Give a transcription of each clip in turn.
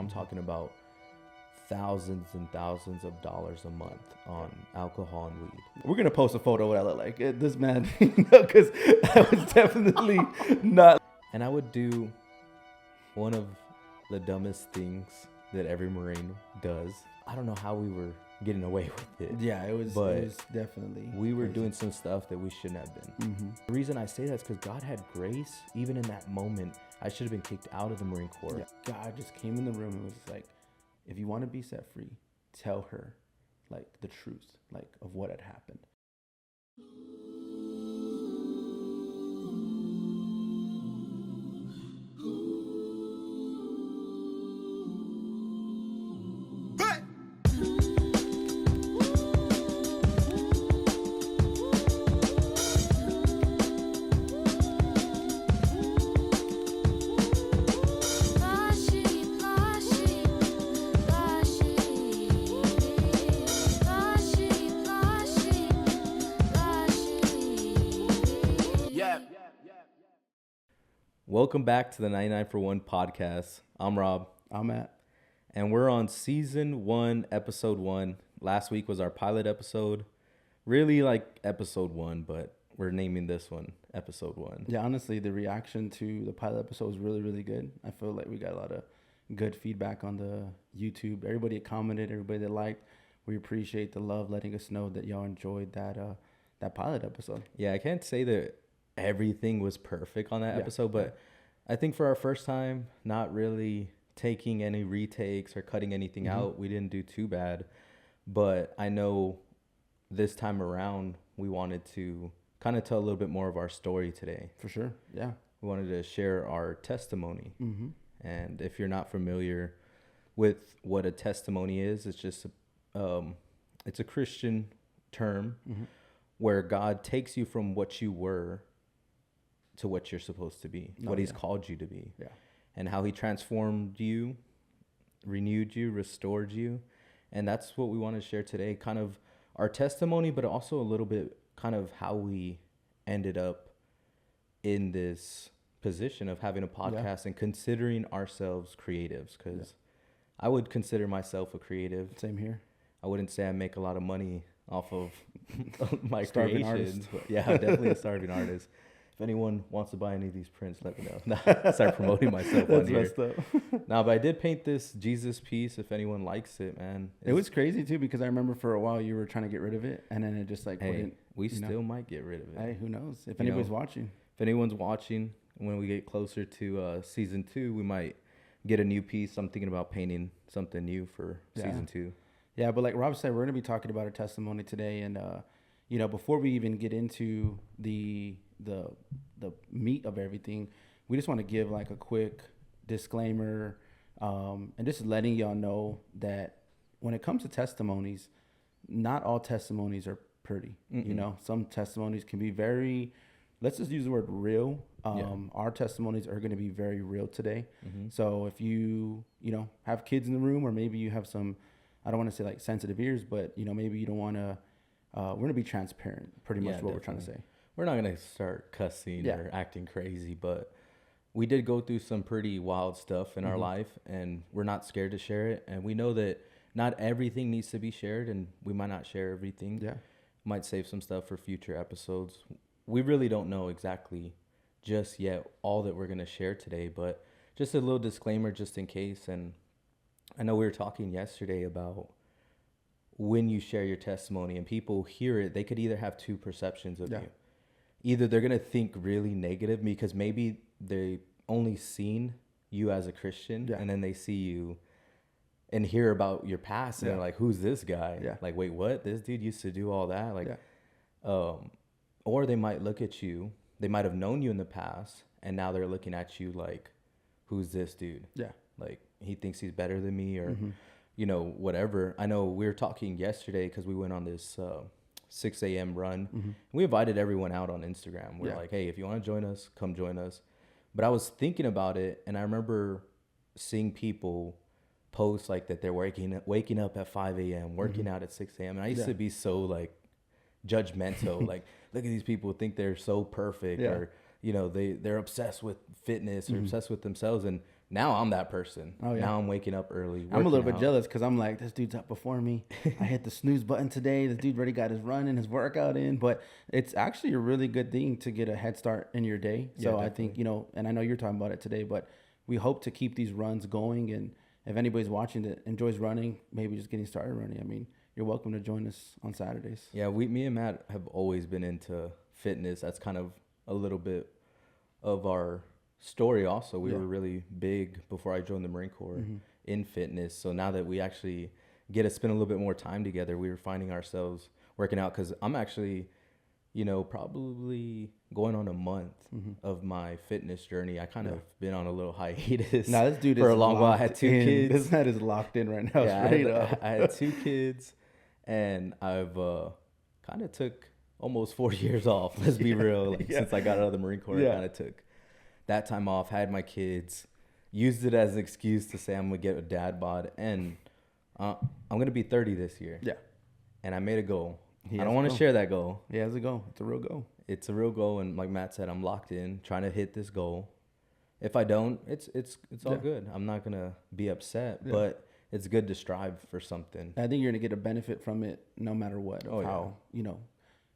I'm talking about thousands and thousands of dollars a month on alcohol and weed. We're going to post a photo of what I look like. This man, because I was definitely not. And I would do one of the dumbest things that every Marine does. I don't know how we were getting away with it. Yeah, it was definitely. We were doing some stuff that we shouldn't have been. Mm-hmm. The reason I say that is because God had grace. Even in that moment, I should have been kicked out of the Marine Corps. Yeah. God just came in the room and was like, if you want to be set free, tell her like the truth, like of what had happened. Welcome back to the 99 for 1 podcast. I'm Rob. I'm Matt. And we're on season 1, episode 1. Last week was our pilot episode. Really like episode 1, but we're naming this one episode 1. Yeah, honestly, the reaction to the pilot episode was really, really good. I feel like we got a lot of good feedback on the YouTube. Everybody that commented, everybody that liked, we appreciate the love, letting us know that y'all enjoyed that pilot episode. Yeah, I can't say that everything was perfect on that episode, but I think for our first time, not really taking any retakes or cutting anything out, we didn't do too bad. But I know this time around, we wanted to kind of tell a little bit more of our story today. For sure, yeah. We wanted to share our testimony. Mm-hmm. And if you're not familiar with what a testimony is, it's just it's a Christian term where God takes you from what you were to what you're supposed to be, what he's called you to be, and how he transformed you, renewed you, restored you. And that's what we want to share today, kind of our testimony, but also a little bit kind of how we ended up in this position of having a podcast and considering ourselves creatives, because I would consider myself a creative. Same here. I wouldn't say I make a lot of money off of my starving creations, but yeah, I'm definitely a starving artist. If anyone wants to buy any of these prints, let me know. Start promoting myself on here. That's messed up. No, but I did paint this Jesus piece. If anyone likes it, man. It was crazy too, because I remember for a while you were trying to get rid of it, and then it just like wouldn't. We still might get rid of it. Hey, who knows? If anybody's watching. If anyone's watching, when we get closer to season 2, we might get a new piece. I'm thinking about painting something new for season 2. Yeah, but like Rob said, we're going to be talking about our testimony today. And, before we even get into the meat of everything, we just want to give like a quick disclaimer and just letting y'all know that when it comes to testimonies, not all testimonies are pretty. Some testimonies can be very, let's just use the word real. Our testimonies are going to be very real today. So if you have kids in the room, or maybe you have some, I don't want to say like sensitive ears, but maybe you don't want to, we're going to be transparent, pretty much what we're trying to say. We're not going to start cussing or acting crazy, but we did go through some pretty wild stuff in our life, and we're not scared to share it. And we know that not everything needs to be shared, and we might not share everything. Yeah. Might save some stuff for future episodes. We really don't know exactly just yet all that we're going to share today, but just a little disclaimer just in case. And I know we were talking yesterday about when you share your testimony and people hear it, they could either have two perceptions of you. Either they're going to think really negative because maybe they only seen you as a Christian and then they see you and hear about your past and they're like, who's this guy? Like, wait, what? This dude used to do all that? Like, or they might look at you. They might have known you in the past and now they're looking at you like, who's this dude? Like, he thinks he's better than me or, whatever. I know we were talking yesterday because we went on this 6 a.m. run. We invited everyone out on Instagram. We're like, hey, if you want to join us, come join us. But I was thinking about it, and I remember seeing people post like that they're waking up at 5 a.m., working out at 6 a.m. And I used to be so like judgmental. Like, look at these people who think they're so perfect or, they're obsessed with fitness or obsessed with themselves. And now I'm that person. Oh, yeah. Now I'm waking up early. I'm a little bit out. jealous because I'm like, this dude's up before me. I hit the snooze button today. This dude already got his run and his workout in. But it's actually a really good thing to get a head start in your day. So I think, you know, and I know you're talking about it today, but we hope to keep these runs going. And if anybody's watching that enjoys running, maybe just getting started running, I mean, you're welcome to join us on Saturdays. Yeah, me and Matt have always been into fitness. That's kind of a little bit of our story also. We were really big before I joined the Marine Corps in fitness. So now that we actually get to spend a little bit more time together, we were finding ourselves working out, because I'm actually, you know, probably going on a month of my fitness journey. I kind of been on a little hiatus this dude for is a long while. I had 2 kids. This man is locked in right now. Yeah, I had 2 kids, and I've kind of took almost 4 years off. Let's be real. Like, since I got out of the Marine Corps, I kind of took that time off, had my kids, used it as an excuse to say I'm going to get a dad bod. And I'm going to be 30 this year. Yeah. And I made a goal. I don't want to share that goal. He has a goal. It's a real goal. It's a real goal. And like Matt said, I'm locked in, trying to hit this goal. If I don't, it's all good. I'm not going to be upset, but it's good to strive for something. I think you're going to get a benefit from it no matter what. How, you know,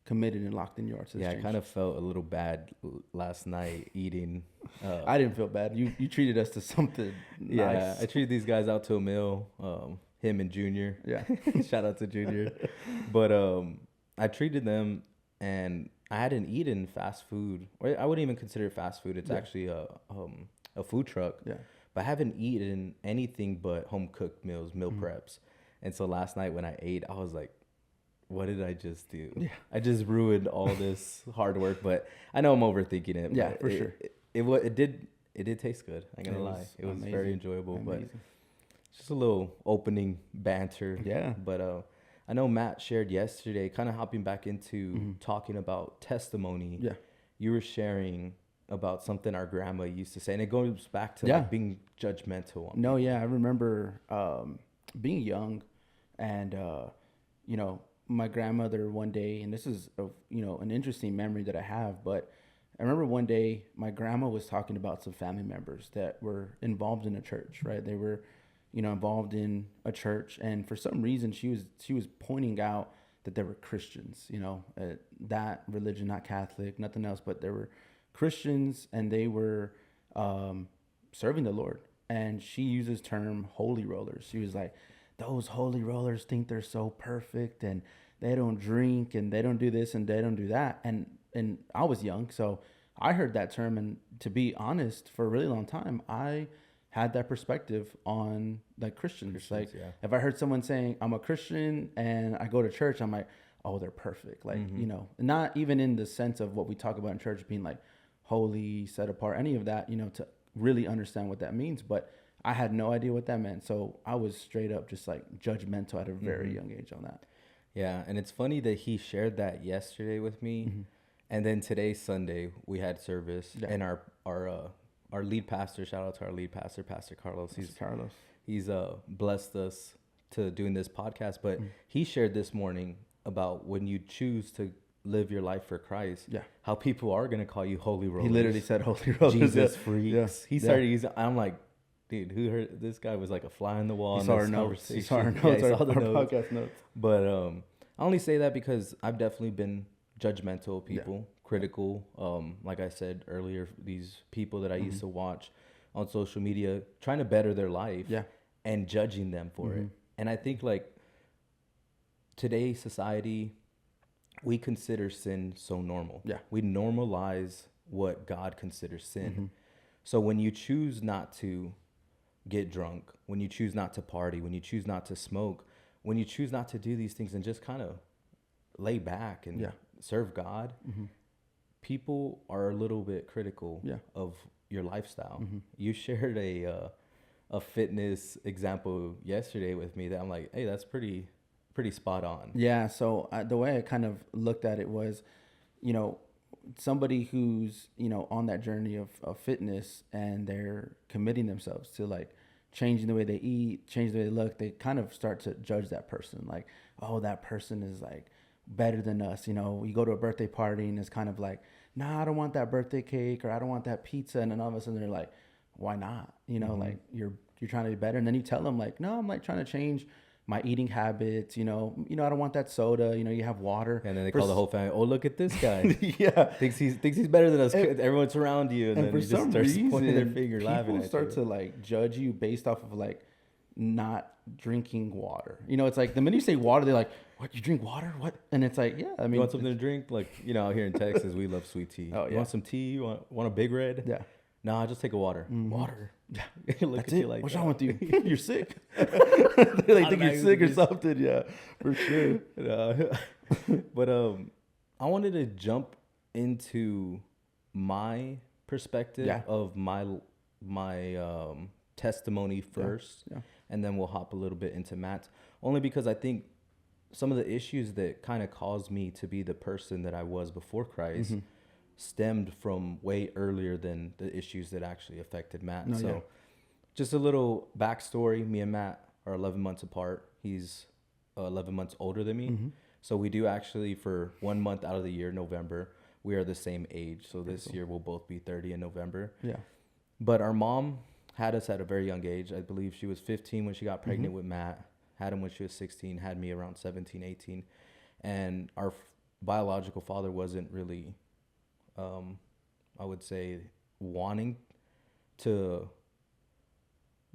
committed and locked in you are to this change. I kind of felt a little bad last night eating. I didn't feel bad. You treated us to something nice. I treated these guys out to a meal, him and Junior. Yeah. Shout out to Junior. But I treated them, and I hadn't eaten fast food. I wouldn't even consider it fast food. It's actually a food truck. Yeah. But I haven't eaten anything but home-cooked meals, meal preps. And so last night when I ate, I was like, what did I just do? Yeah. I just ruined all this hard work, but I know I'm overthinking it. Yeah, for sure. It did taste good. I'm gonna lie. It was very enjoyable, but just a little opening banter. Yeah. But I know Matt shared yesterday, kind of hopping back into talking about testimony. Yeah. You were sharing about something our grandma used to say, and it goes back to like being judgmental. I remember being young, and you know, my grandmother one day, and this is an interesting memory that I have, but I remember one day my grandma was talking about some family members that were involved in a church, right? They were, involved in a church, and for some reason she was pointing out that they were Christians, that religion, not Catholic, nothing else, but they were Christians, and they were serving the Lord. And she uses term holy rollers. She was like, those holy rollers think they're so perfect, and they don't drink, and they don't do this, and they don't do that. And I was young, so I heard that term, and to be honest, for a really long time, I had that perspective on like Christians. Like if I heard someone saying I'm a Christian and I go to church, I'm like, oh, they're perfect. Like, not even in the sense of what we talk about in church being like holy, set apart, any of that, to really understand what that means. But I had no idea what that meant. So I was straight up just like judgmental at a very young age on that. Yeah. And it's funny that he shared that yesterday with me. And then today, Sunday, we had service, and our lead pastor, shout out to our lead pastor, Pastor Carlos. He's blessed us to doing this podcast, but he shared this morning about when you choose to live your life for Christ, how people are going to call you holy rollers. He literally said holy rollers. Jesus freaks. Yeah. He started using, I'm like, dude, who heard this guy was like a fly on the wall. He saw our notes. He saw our notes, our podcast notes. But I only say that because I've definitely been judgmental of people, critical. Like I said earlier, these people that I used to watch on social media trying to better their life and judging them for it. And I think like today's society, we consider sin so normal. Yeah. We normalize what God considers sin. So when you choose not to get drunk, when you choose not to party, when you choose not to smoke, when you choose not to do these things and just kind of lay back and serve God, people are a little bit critical of your lifestyle. You shared a fitness example yesterday with me that I'm like, hey, that's pretty spot on. Yeah. So the way I kind of looked at it was, somebody who's, on that journey of fitness, and they're committing themselves to like changing the way they eat, change the way they look, they kind of start to judge that person. Like, oh, that person is like better than us. You go to a birthday party and it's kind of like, nah, I don't want that birthday cake, or I don't want that pizza. And then all of a sudden they're like, why not? You know, like you're trying to be better. And then you tell them like, no, I'm like trying to change my eating habits. You know, I don't want that soda. You know, you have water. And then they call the whole family, oh, look at this guy. Yeah. Thinks he's better than us. Everyone's around you. And then for you just some start reason, pointing their finger, laughing at you. People start to like judge you based off of like not drinking water. You know, it's like the minute you say water, they're like, what, you drink water? What? And it's like, yeah, I mean, you want something to drink? Like, you know, out here in Texas, we love sweet tea. Oh, yeah. You want some tea? You want a big red? Yeah. Nah, just take a water. Water. Yeah. Look That's at it. you like, what's wrong with you? You're sick. They like think you're sick or something. Yeah, for sure. But I wanted to jump into my perspective of my testimony first, and then we'll hop a little bit into Matt's. Only because I think some of the issues that kind of caused me to be the person that I was before Christ stemmed from way earlier than the issues that actually affected Matt. Just a little backstory. Me and Matt are 11 months apart. He's 11 months older than me. So we do actually, for 1 month out of the year, November, we are the same age. So this year we'll both be 30 in November. Yeah. But our mom had us at a very young age. I believe she was 15 when she got pregnant with Matt, had him when she was 16, had me around 17, 18. And our biological father wasn't really, I would say, wanting to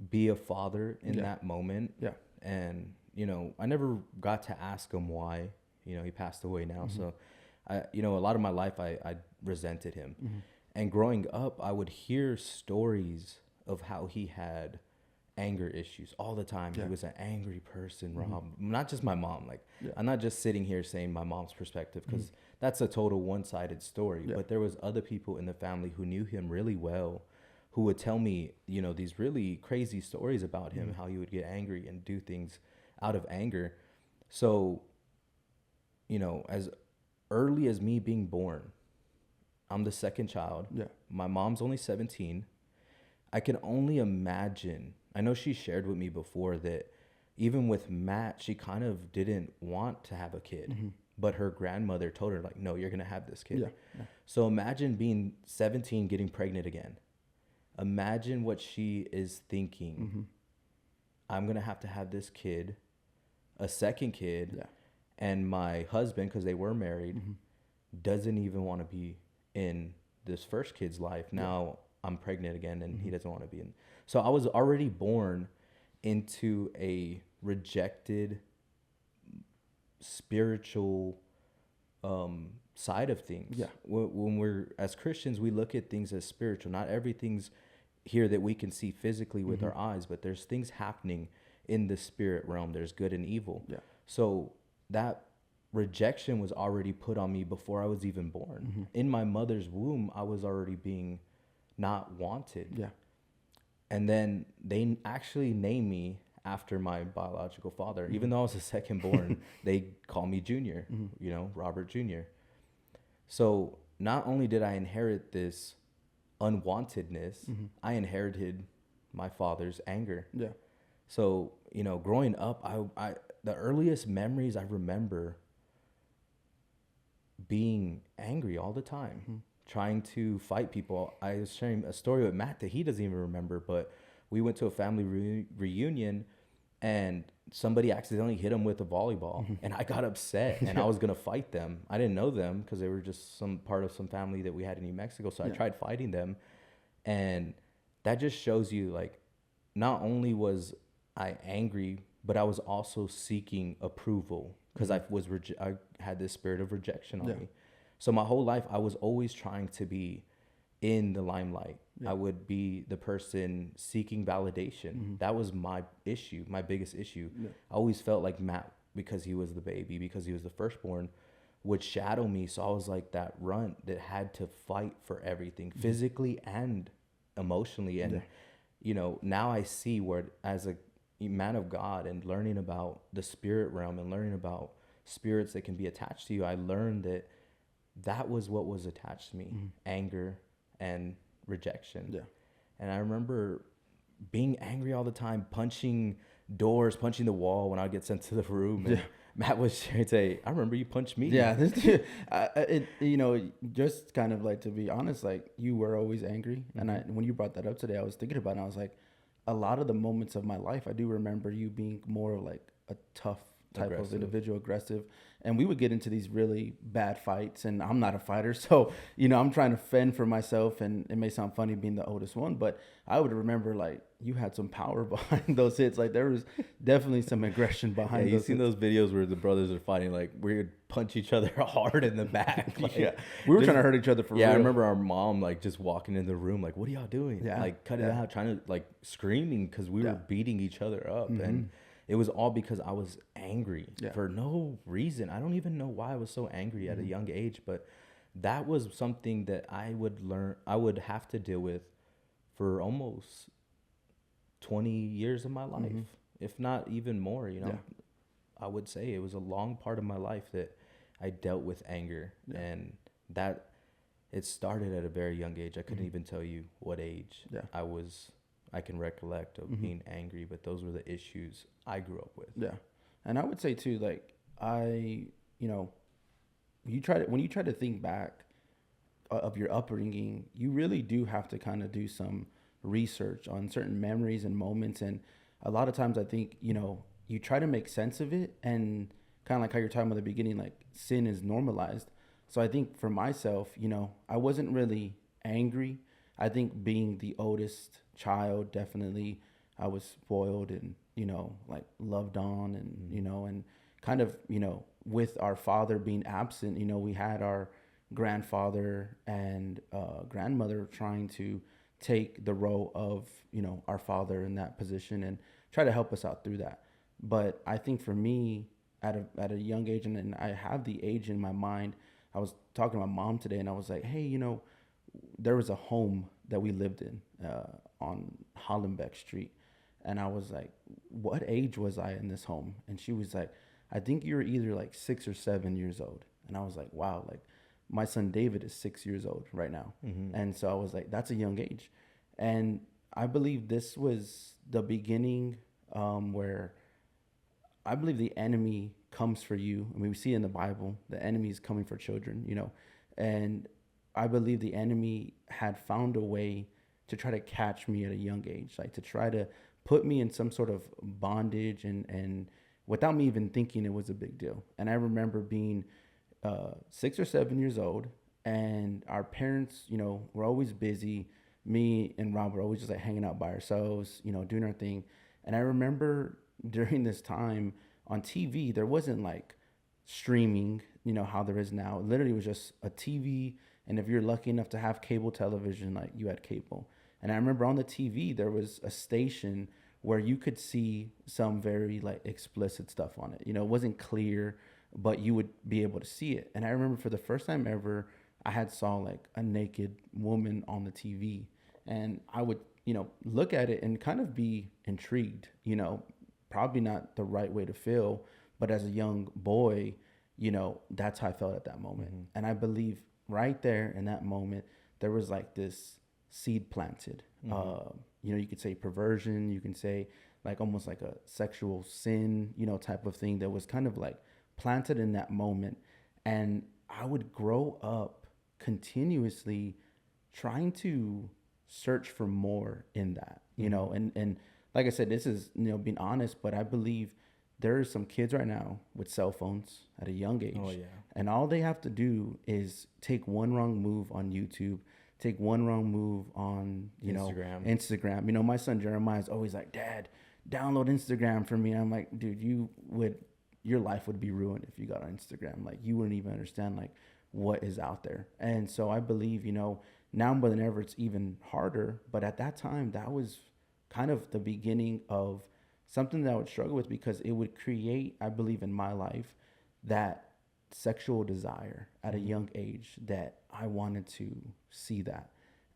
be a father in that moment. Yeah. And, you know, I never got to ask him why. You know, he passed away now. So, a lot of my life I resented him. And growing up, I would hear stories of how he had anger issues all the time. He was an angry person, Rob. Not just my mom. Like, I'm not just sitting here saying my mom's perspective, because that's a total one-sided story. But there was other people in the family who knew him really well, who would tell me, you know, these really crazy stories about him, how he would get angry and do things out of anger. So, you know, as early as me being born, I'm the second child. Yeah. My mom's only 17. I can only imagine. I know she shared with me before that even with Matt, she kind of didn't want to have a kid, but her grandmother told her, like, no, you're going to have this kid. Yeah. So imagine being 17, getting pregnant again. Imagine what she is thinking. I'm going to have this kid, a second kid, and my husband, because they were married, doesn't even want to be in this first kid's life. Now I'm pregnant again, and he doesn't want to be in. So I was already born into a rejected spiritual side of things. Yeah. When we're, as Christians, we look at things as spiritual. Not everything's here that we can see physically with our eyes, but there's things happening in the spirit realm. There's good and evil. Yeah. So that rejection was already put on me before I was even born. In my mother's womb, I was already being not wanted. Yeah. And then they actually named me after my biological father. Even though I was the second born, they call me Junior, you know, Robert Jr. So not only did I inherit this unwantedness, I inherited my father's anger. Yeah. So, you know, growing up, I the earliest memories I remember being angry all the time, trying to fight people. I was sharing a story with Matt that he doesn't even remember, but we went to a family reunion and somebody accidentally hit him with a volleyball, and I got upset and I was going to fight them. I didn't know them because they were just some part of some family that we had in New Mexico. So I tried fighting them, and that just shows you, like, not only was I angry, but I was also seeking approval because I had this spirit of rejection on me. So my whole life, I was always trying to be in the limelight. Yeah. I would be the person seeking validation. That was my issue, my biggest issue. Yeah. I always felt like Matt, because he was the baby, because he was the firstborn, would shadow me. So I was like that runt that had to fight for everything, physically and emotionally. And, you know, now I see where, as a man of God and learning about the spirit realm and learning about spirits that can be attached to you, I learned that that was what was attached to me, anger and rejection. Yeah. And I remember being angry all the time, punching doors, punching the wall when I'd get sent to the room. And Matt was sharing say, I remember you punched me. Yeah, just kind of like, to be honest, like, you were always angry, and when you brought that up today, I was thinking about it, and I was like, a lot of the moments of my life, I do remember you being more like a tough type of individual, aggressive, and we would get into these really bad fights, and I'm not a fighter, so I'm trying to fend for myself, and it may sound funny being the oldest one, but I would remember, like, you had some power behind those hits. Like, there was definitely some aggression behind. You've seen those videos where the brothers are fighting, like, we would punch each other hard in the back. Like, yeah, we were trying to hurt each other for real. I remember our mom, like, just walking in the room, like, what are y'all doing? Yeah. Like, cutting out, trying to, like, screaming because we were beating each other up. And it was all because I was angry for no reason. I don't even know why I was so angry at a young age, but that was something that I would have to deal with for almost 20 years of my life, if not even more. I would say it was a long part of my life that I dealt with anger, and that it started at a very young age. I couldn't even tell you what age I can recollect of being angry, but those were the issues I grew up with. Yeah. And I would say too, like, when you try to think back of your upbringing, you really do have to kind of do some research on certain memories and moments. And a lot of times I think, you try to make sense of it, and kind of like how you're talking about at the beginning, like, sin is normalized. So I think for myself, I wasn't really angry. I think being the oldest child, definitely I was spoiled and, like, loved on, and, and kind of, with our father being absent, we had our grandfather and grandmother trying to take the role of, our father in that position and try to help us out through that. But I think for me, at a young age, and I have the age in my mind, I was talking to my mom today, and I was like, hey, there was a home that we lived in on Hollenbeck Street. And I was like, what age was I in this home? And she was like, I think you were either like 6 or 7 years old. And I was like, wow, like, my son David is 6 years old right now. And so I was like, that's a young age. And I believe this was the beginning where I believe the enemy comes for you. I mean, we see in the Bible, the enemy is coming for children, and I believe the enemy had found a way to try to catch me at a young age, like to try to put me in some sort of bondage, and without me even thinking it was a big deal. And I remember being 6 or 7 years old, and our parents, were always busy. Me and Rob were always just like hanging out by ourselves, doing our thing. And I remember during this time on TV, there wasn't like streaming, how there is now. It literally was just a TV. And if you're lucky enough to have cable television, like, you had cable. And I remember on the TV, there was a station where you could see some very, like, explicit stuff on it. It wasn't clear, but you would be able to see it. And I remember for the first time ever, I had saw like a naked woman on the TV, and I would, look at it and kind of be intrigued, probably not the right way to feel, but as a young boy, that's how I felt at that moment. And I believe right there in that moment, there was like this seed planted. You could say perversion, you can say like almost like a sexual sin, type of thing that was kind of like planted in that moment. And I would grow up continuously trying to search for more in that, and like I said, this is, being honest, but I believe there are some kids right now with cell phones at a young age. Oh, yeah. And all they have to do is take one wrong move on YouTube, take one wrong move on, Instagram. My son Jeremiah is always like, Dad, download Instagram for me. And I'm like, dude, your life would be ruined if you got on Instagram. Like, you wouldn't even understand like what is out there. And so I believe, now more than ever, it's even harder. But at that time, that was kind of the beginning of something that I would struggle with, because it would create, I believe, in my life, that sexual desire at a young age that I wanted to see that.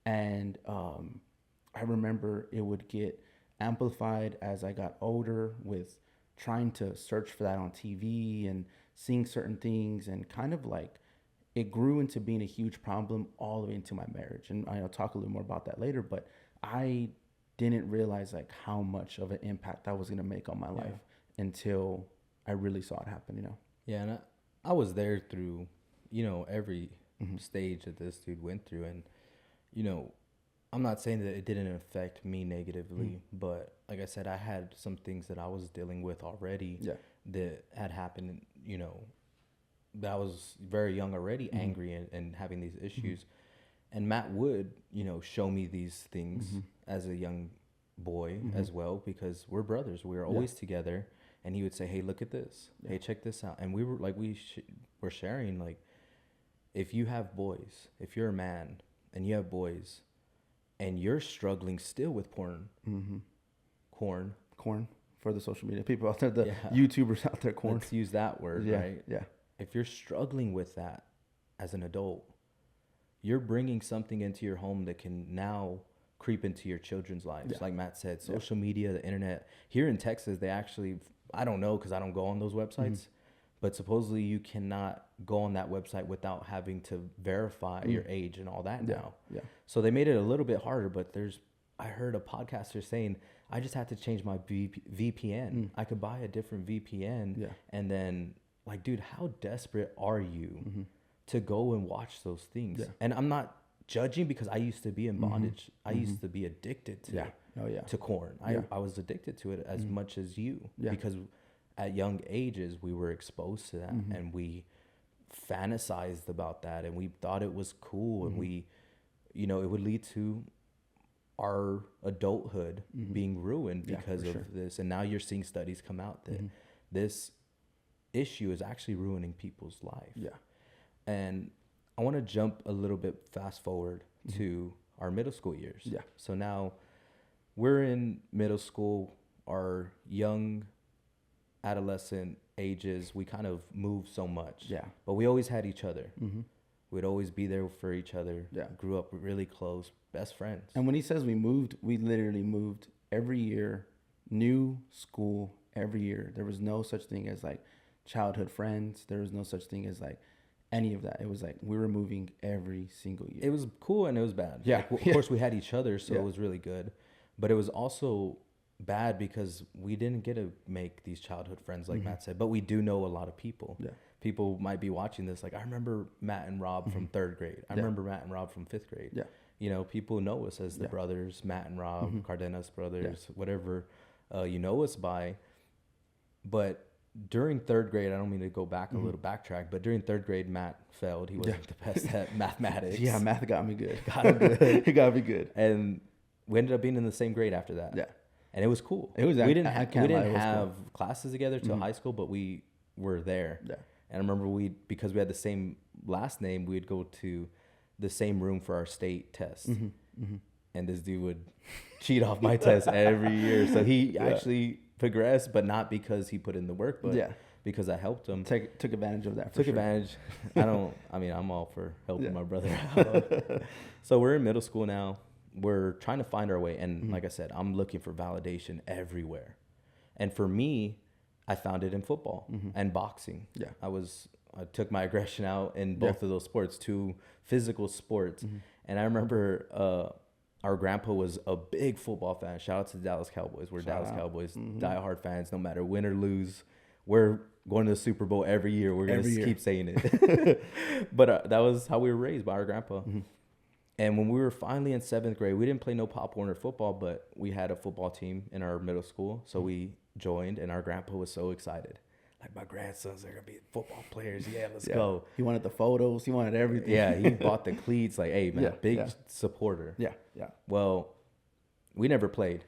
And I remember it would get amplified as I got older with trying to search for that on TV and seeing certain things, and kind of like it grew into being a huge problem all the way into my marriage. And I'll talk a little more about that later, but I didn't realize like how much of an impact that was going to make on my life until I really saw it happen, Yeah, and I was there through, every stage that this dude went through. And, I'm not saying that it didn't affect me negatively, but like I said, I had some things that I was dealing with already that had happened, that I was very young already, angry and having these issues. And Matt would, show me these things as a young boy as well, because we're brothers. We were always together. And he would say, hey, look at this. Yeah. Hey, check this out. And we were like, we're sharing, like, if you have boys, if you're a man and you have boys and you're struggling still with corn for the social media people out there, the YouTubers out there, corn. Let's use that word, right? Yeah. If you're struggling with that as an adult, you're bringing something into your home that can now creep into your children's lives. Like Matt said, social media, the internet. Here in Texas, they actually, I don't know because I don't go on those websites, but supposedly you cannot go on that website without having to verify your age and all that now. Yeah. So they made it a little bit harder, but I heard a podcaster saying, I just had to change my VPN. I could buy a different VPN. And then, like, dude, how desperate are you to go and watch those things? And I'm not judging, because I used to be in bondage. I used to be addicted to corn. I was addicted to it as much as you, because at young ages we were exposed to that and we fantasized about that and we thought it was cool and we, it would lead to our adulthood being ruined because of this. And now you're seeing studies come out that this issue is actually ruining people's life. And I want to jump a little bit fast forward to our middle school years. So now we're in middle school, our young adolescent ages, we kind of move so much. But we always had each other. We'd always be there for each other. Grew up really close, best friends. And when he says we moved, we literally moved every year, new school every year. There was no such thing as like childhood friends. There was no such thing as like any of that. It was like we were moving every single year. It was cool and it was bad. Like, of course we had each other, so it was really good. But it was also bad because we didn't get to make these childhood friends like Matt said, but we do know a lot of people. People might be watching this like, I remember Matt and Rob from 3rd grade. I remember Matt and Rob from 5th grade. People know us as the brothers, Matt and Rob, Cardenas brothers, whatever you know us by. But during 3rd grade, I don't mean to go back a little backtrack, but during 3rd grade, Matt failed. He wasn't the best at mathematics. Math got me good. He got me good. And we ended up being in the same grade after that. And it was cool. We didn't have classes together till high school, but we were there. And I remember because we had the same last name, we'd go to the same room for our state test. And this dude would cheat off my test every year. So he actually progressed, but not because he put in the work, but because I helped him. Took advantage of that. Advantage. I'm all for helping my brother out. So we're in middle school now. We're trying to find our way. And like I said, I'm looking for validation everywhere. And for me, I found it in football and boxing. I took my aggression out in both of those sports, 2 physical sports. And I remember our grandpa was a big football fan. Shout out to the Dallas Cowboys. We're Dallas Cowboys diehard fans, no matter win or lose. We're going to the Super Bowl every year. We're going to keep saying it. But that was how we were raised by our grandpa. And when we were finally in 7th grade, we didn't play no Pop Warner football, but we had a football team in our middle school. So we joined, and our grandpa was so excited. Like, my grandsons are going to be football players. Yeah, let's go. He wanted the photos. He wanted everything. Yeah, he bought the cleats. Like, hey, man, big supporter. Well, we never played,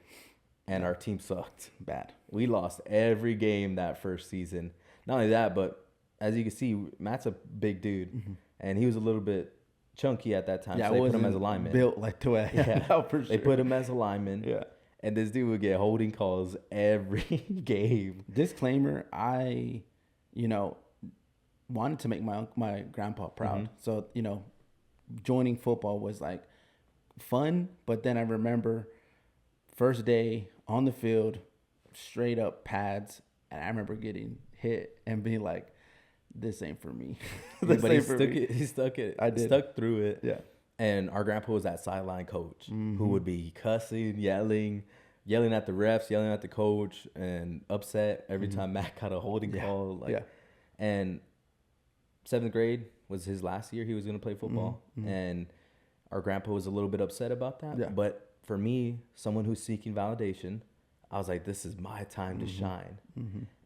and our team sucked bad. We lost every game that first season. Not only that, but as you can see, Matt's a big dude, and he was a little bit chunky at that time. So they put him as a lineman. Built like the way. For sure. They put him as a lineman. And this dude would get holding calls every game. Disclaimer, I, wanted to make my grandpa proud. So, joining football was like fun. But then I remember first day on the field, straight up pads. And I remember getting hit and being like, this ain't for me. But he stuck it. I did. Stuck through it. And our grandpa was that sideline coach who would be cussing, yelling, yelling at the refs, yelling at the coach, and upset every time Matt got a holding call. Like, and 7th grade was his last year he was going to play football. And our grandpa was a little bit upset about that. Yeah. But for me, someone who's seeking validation, I was like, this is my time to shine.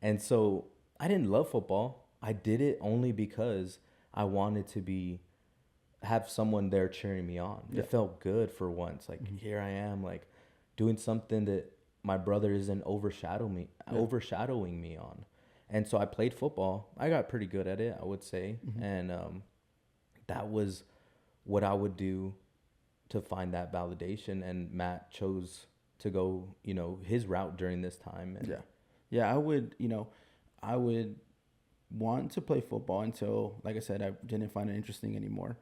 And so I didn't love football. I did it only because I wanted to have someone there cheering me on. It felt good for once. Like, here I am, like, doing something that my brother isn't overshadowing me on. And so I played football. I got pretty good at it, I would say. And that was what I would do to find that validation. And Matt chose to go, his route during this time. And I would want to play football until, like I said, I didn't find it interesting anymore.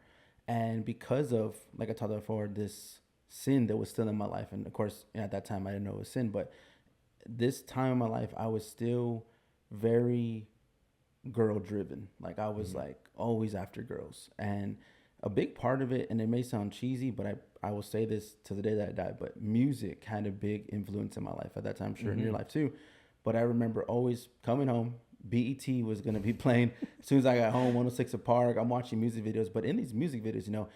And because of, like I talked about before, this sin that was still in my life. And of course, at that time I didn't know it was sin, but this time in my life, I was still very girl driven. Like I was like always after girls. And a big part of it, and it may sound cheesy, but I will say this to the day that I die, but music had a big influence in my life at that time, I'm sure in your life too. But I remember always coming home, BET was going to be playing as soon as I got home, 106 Park. I'm watching music videos, but in these music videos,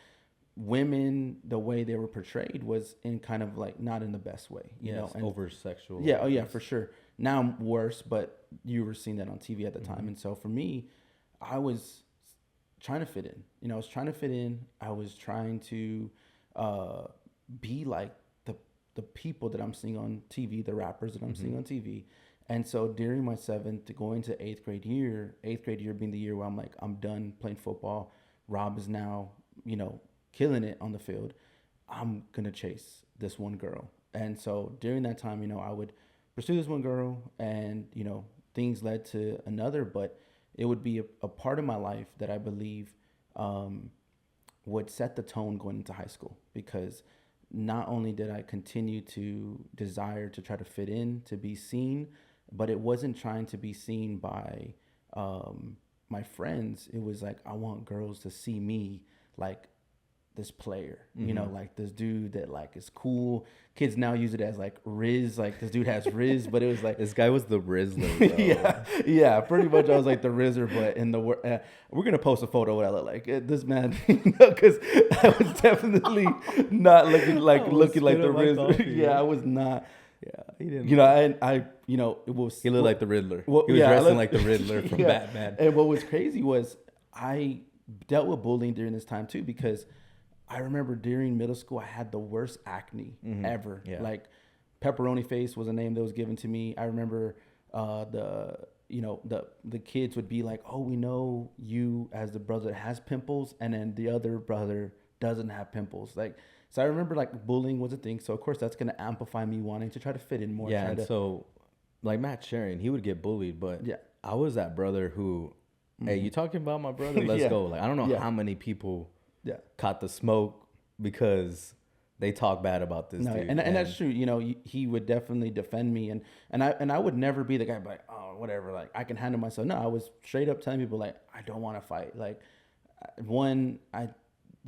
women, the way they were portrayed was in kind of like not in the best way, and over sexual. Yeah. Oh yeah, for sure. Now worse, but you were seeing that on TV at the time. And so for me, I was trying to fit in, I was trying to fit in. I was trying to be like the people that I'm seeing on TV, the rappers that I'm seeing on TV. And so during my 7th to going to 8th grade year being the year where I'm like, I'm done playing football. Rob is now, killing it on the field. I'm going to chase this one girl. And so during that time, I would pursue this one girl and, things led to another, but it would be a part of my life that I believe would set the tone going into high school, because not only did I continue to desire to try to fit in, to be seen, but it wasn't trying to be seen by my friends. It was like, I want girls to see me like this player, like this dude that like is cool. Kids now use it as like Riz, like this dude has Riz, but it was like this guy was the Rizzler. yeah, pretty much. I was like the Rizzer, but in the we're gonna post a photo of what I look like. This man, because I was definitely not looking like the Rizzer. Yeah, I was not. Yeah, he didn't. I it was. He looked like the Riddler. He was dressing like the Riddler from Batman. And what was crazy was I dealt with bullying during this time too, because I remember during middle school, I had the worst acne ever. Yeah. Like pepperoni face was a name that was given to me. I remember the kids would be like, oh, we know you as the brother that has pimples, and then the other brother doesn't have pimples. Like, so I remember like bullying was a thing. So of course that's going to amplify me wanting to try to fit in more. Yeah. So like Matt sharing, he would get bullied, but I was that brother who, hey, you talking about my brother? Let's go. Like, I don't know how many people caught the smoke because they talk bad about this dude. And that's true. He would definitely defend me, and I would never be the guy like, oh, whatever, like I can handle myself. No, I was straight up telling people like, I don't want to fight. Like, I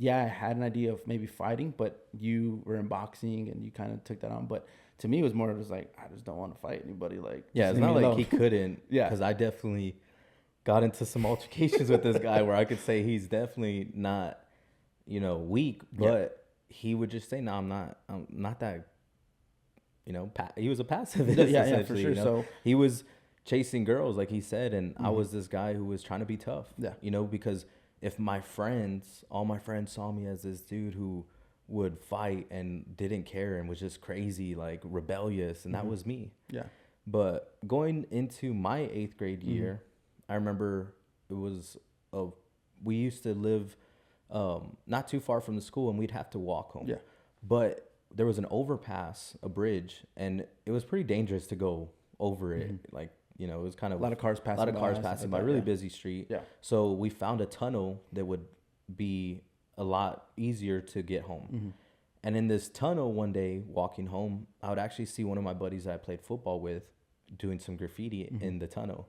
had an idea of maybe fighting, but you were in boxing and you kind of took that on. But to me, it was more of just like, I just don't want to fight anybody. Like, it's not like he couldn't. Because I definitely got into some altercations with this guy where I could say he's definitely not, weak, but he would just say, no, I'm not that, he was a pacifist. Yeah, for sure. So he was chasing girls, like he said, and I was this guy who was trying to be tough. Because if all my friends saw me as this dude who would fight and didn't care and was just crazy, like rebellious, and that was me. Yeah. But going into my 8th grade year, I remember we used to live not too far from the school, and we'd have to walk home. Yeah. But there was an overpass, a bridge, and it was pretty dangerous to go over it. Like, it was kind of a lot of cars passing by, really busy street. Yeah. So we found a tunnel that would be a lot easier to get home. And in this tunnel one day, walking home, I would actually see one of my buddies that I played football with doing some graffiti in the tunnel.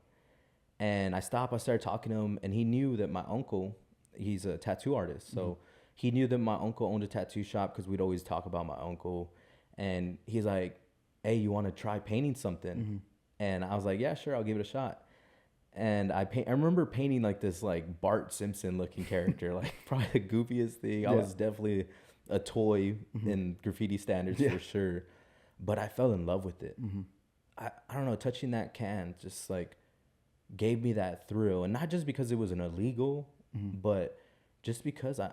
And I started talking to him, and he knew that my uncle, he's a tattoo artist. So he knew that my uncle owned a tattoo shop because we'd always talk about my uncle. And he's like, hey, you want to try painting something? And I was like, yeah, sure, I'll give it a shot. And I remember painting like this like Bart Simpson looking character, like probably the goofiest thing. I was definitely a toy in graffiti standards for sure, but I fell in love with it. I don't know, touching that can just like gave me that thrill, and not just because it was an illegal, but just because I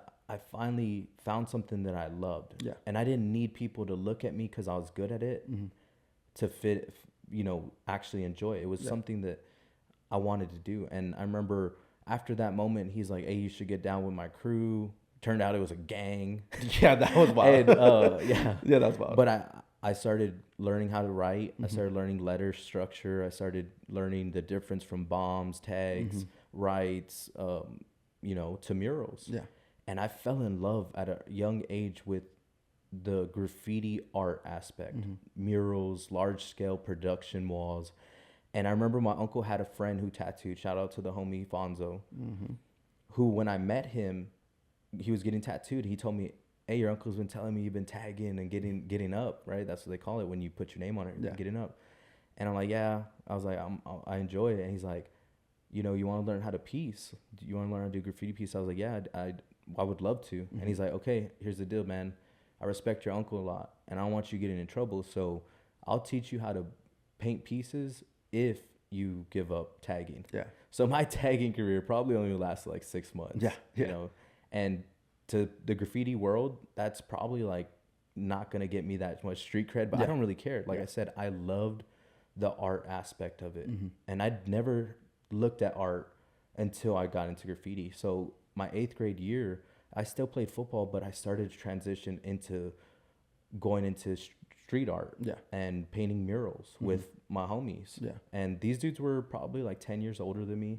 finally found something that I loved. Yeah. And I didn't need people to look at me because I was good at it to fit, actually enjoy it. It was something that I wanted to do. And I remember after that moment, he's like, hey, you should get down with my crew. Turned out it was a gang. Yeah, that was wild. And, yeah, that's wild. But I started learning how to write. I started learning letter structure. I started learning the difference from bombs, tags, rights, to murals. Yeah. And I fell in love at a young age with the graffiti art aspect, murals, large scale production walls. And I remember my uncle had a friend who tattooed, shout out to the homie Fonzo, who when I met him, he was getting tattooed. He told me, hey, your uncle's been telling me you've been tagging and getting up, right? That's what they call it when you put your name on it, getting up. And I'm like, yeah. I was like, I enjoy it. And he's like, you want to learn how to piece? Do you want to learn how to do graffiti piece? I was like, yeah, I would love to. And he's like, okay, here's the deal, man. I respect your uncle a lot, and I don't want you getting in trouble. So I'll teach you how to paint pieces if you give up tagging. Yeah. So my tagging career probably only lasted like 6 months. Yeah. And to the graffiti world, that's probably like not going to get me that much street cred, but I don't really care. Like I said, I loved the art aspect of it. And I'd never looked at art until I got into graffiti. So my 8th grade year, I still played football, but I started to transition into going into street art and painting murals with my homies. Yeah. And these dudes were probably like 10 years older than me.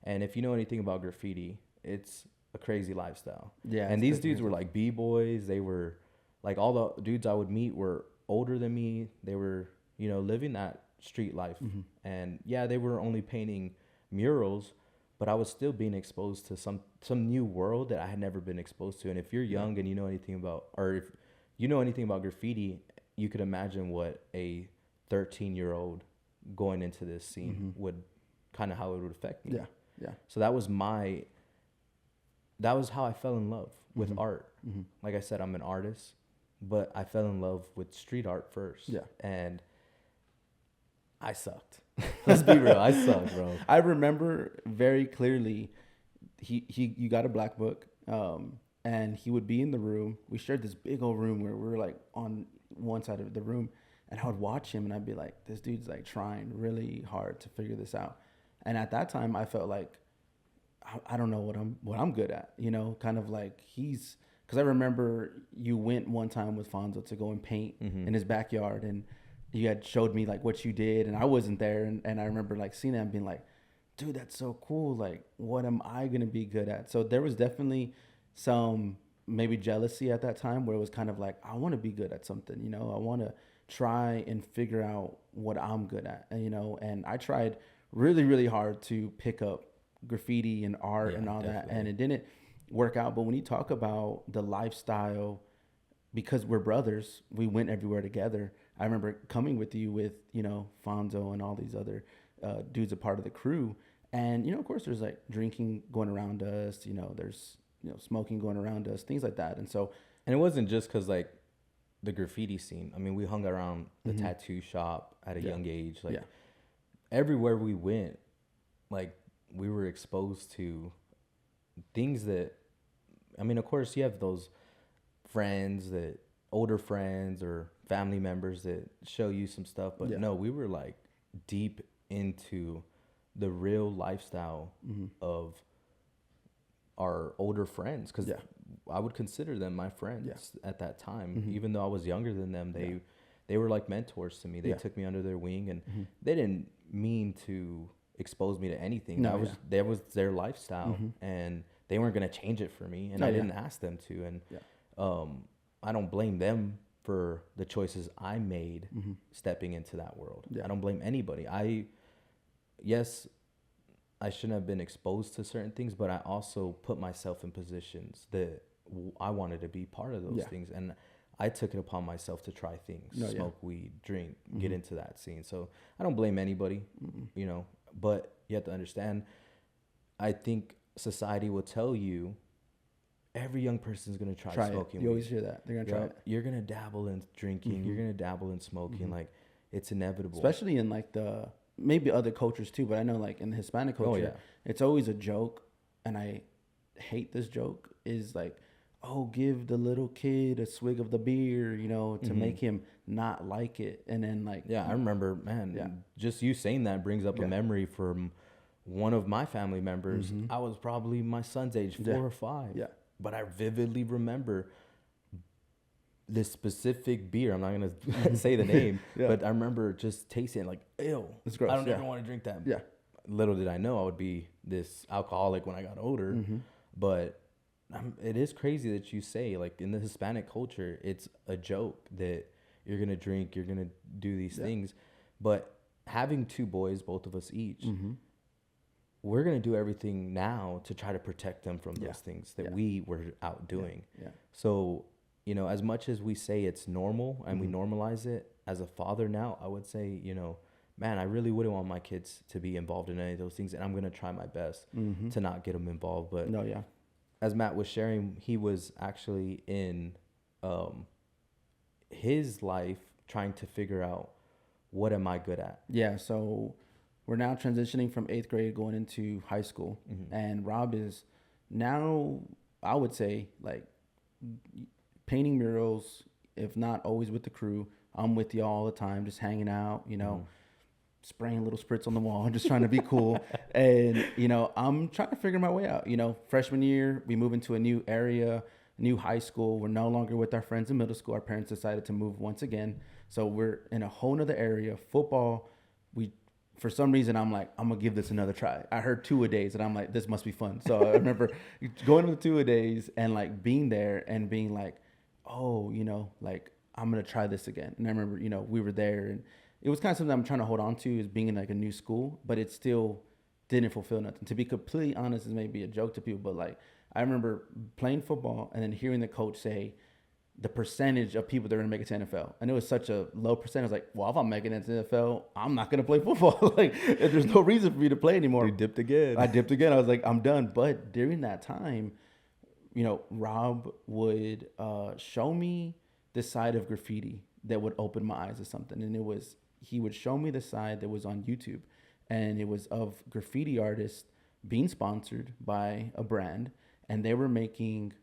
And if you know anything about graffiti, it's a crazy lifestyle. Yeah. And these dudes were like B-boys. They were like, all the dudes I would meet were older than me. They were, living that street life. And yeah, they were only painting murals, but I was still being exposed to some new world that I had never been exposed to. And if you're young and you know anything about, or if you know anything about graffiti, you could imagine what a 13-year-old going into this scene would kind of how it would affect me. Yeah. Yeah. So that was how I fell in love with art. Like I said, I'm an artist, but I fell in love with street art first. Yeah. And I sucked. Let's be real. I sucked, bro. I remember very clearly you got a black book, and he would be in the room. We shared this big old room where we were like on one side of the room, and I would watch him and I'd be like, this dude's like trying really hard to figure this out. And at that time I felt like I don't know what I'm good at, kind of like because I remember you went one time with Fonzo to go and paint in his backyard, and you had showed me like what you did, and I wasn't there. And I remember like seeing that and being like, dude, that's so cool. Like, what am I going to be good at? So there was definitely some maybe jealousy at that time where it was kind of like, I want to be good at something, I want to try and figure out what I'm good at, and I tried really, really hard to pick up graffiti and art and all definitely. That. And it didn't work out. But when you talk about the lifestyle, because we're brothers, we went everywhere together. I remember coming with you with, Fonzo and all these other dudes a part of the crew. And, of course, there's like drinking going around us, there's, smoking going around us, things like that. And so. And it wasn't just because like the graffiti scene. I mean, we hung around the tattoo shop at a young age. Like everywhere we went, like we were exposed to things that, I mean, of course, you have those friends that older friends or family members that show you some stuff, but no, we were like deep into the real lifestyle of our older friends, because I would consider them my friends at that time. Even though I was younger than them, they were like mentors to me. They took me under their wing, and they didn't mean to expose me to anything. That was their lifestyle, and they weren't going to change it for me, and I didn't ask them to. And I don't blame them for the choices I made stepping into that world. I don't blame anybody. Yes, I shouldn't have been exposed to certain things, but I also put myself in positions that I wanted to be part of those things. And I took it upon myself to try things, No, smoke weed, drink, get into that scene. So I don't blame anybody, you know, but you have to understand, I think society will tell you every young person is going to try smoking weed. You always hear that. They're going to try it. You're going to dabble in drinking. You're going to dabble in smoking. Like, it's inevitable. Especially in like maybe other cultures too, but I know like in the Hispanic culture, it's always a joke. And I hate this joke is like, oh, give the little kid a swig of the beer, you know, to make him not like it. And then like, I remember, man, just you saying that brings up a memory from one of my family members. I was probably my son's age, 4 or 5. Yeah. But I vividly remember this specific beer. I'm not going to say the name, but I remember just tasting it like, ew, it's gross. I don't ever want to drink that. Yeah. Little did I know I would be this alcoholic when I got older. But it is crazy that you say, like, in the Hispanic culture, it's a joke that you're going to drink, you're going to do these things. But having 2 boys, both of us each, we're going to do everything now to try to protect them from those things that we were out doing. So, you know, as much as we say it's normal and we normalize it, as a father now, I would say, you know, man, I really wouldn't want my kids to be involved in any of those things. And I'm going to try my best to not get them involved. But as Matt was sharing, he was actually in his life trying to figure out, what am I good at? Yeah, so we're now transitioning from 8th grade going into high school. And Rob is now, I would say, like, painting murals, if not always with the crew. I'm with you all the time, just hanging out, you know, spraying little spritz on the wall, just trying to be cool. And, you know, I'm trying to figure my way out. You know, freshman year, we move into a new area, new high school. We're no longer with our friends in middle school. Our parents decided to move once again. So we're in a whole nother area. Football, for some reason, I'm like, I'm going to give this another try. I heard 2-a-days, and I'm like, this must be fun. So I remember going to the 2-a-days and, like, being there and being like, oh, you know, like, I'm going to try this again. And I remember, you know, we were there, and it was kind of something I'm trying to hold on to, is being in, like, a new school, but it still didn't fulfill nothing. To be completely honest, this may be a joke to people, but, like, I remember playing football and then hearing the coach say the percentage of people that are going to make it to NFL. And it was such a low percentage. I was like, well, if I'm making it to NFL, I'm not going to play football. Like, there's no reason for me to play anymore. You dipped again. I dipped again. I was like, I'm done. But during that time, you know, Rob would show me the side of graffiti that would open my eyes to something. And he would show me the side that was on YouTube. And it was of graffiti artists being sponsored by a brand. And they were making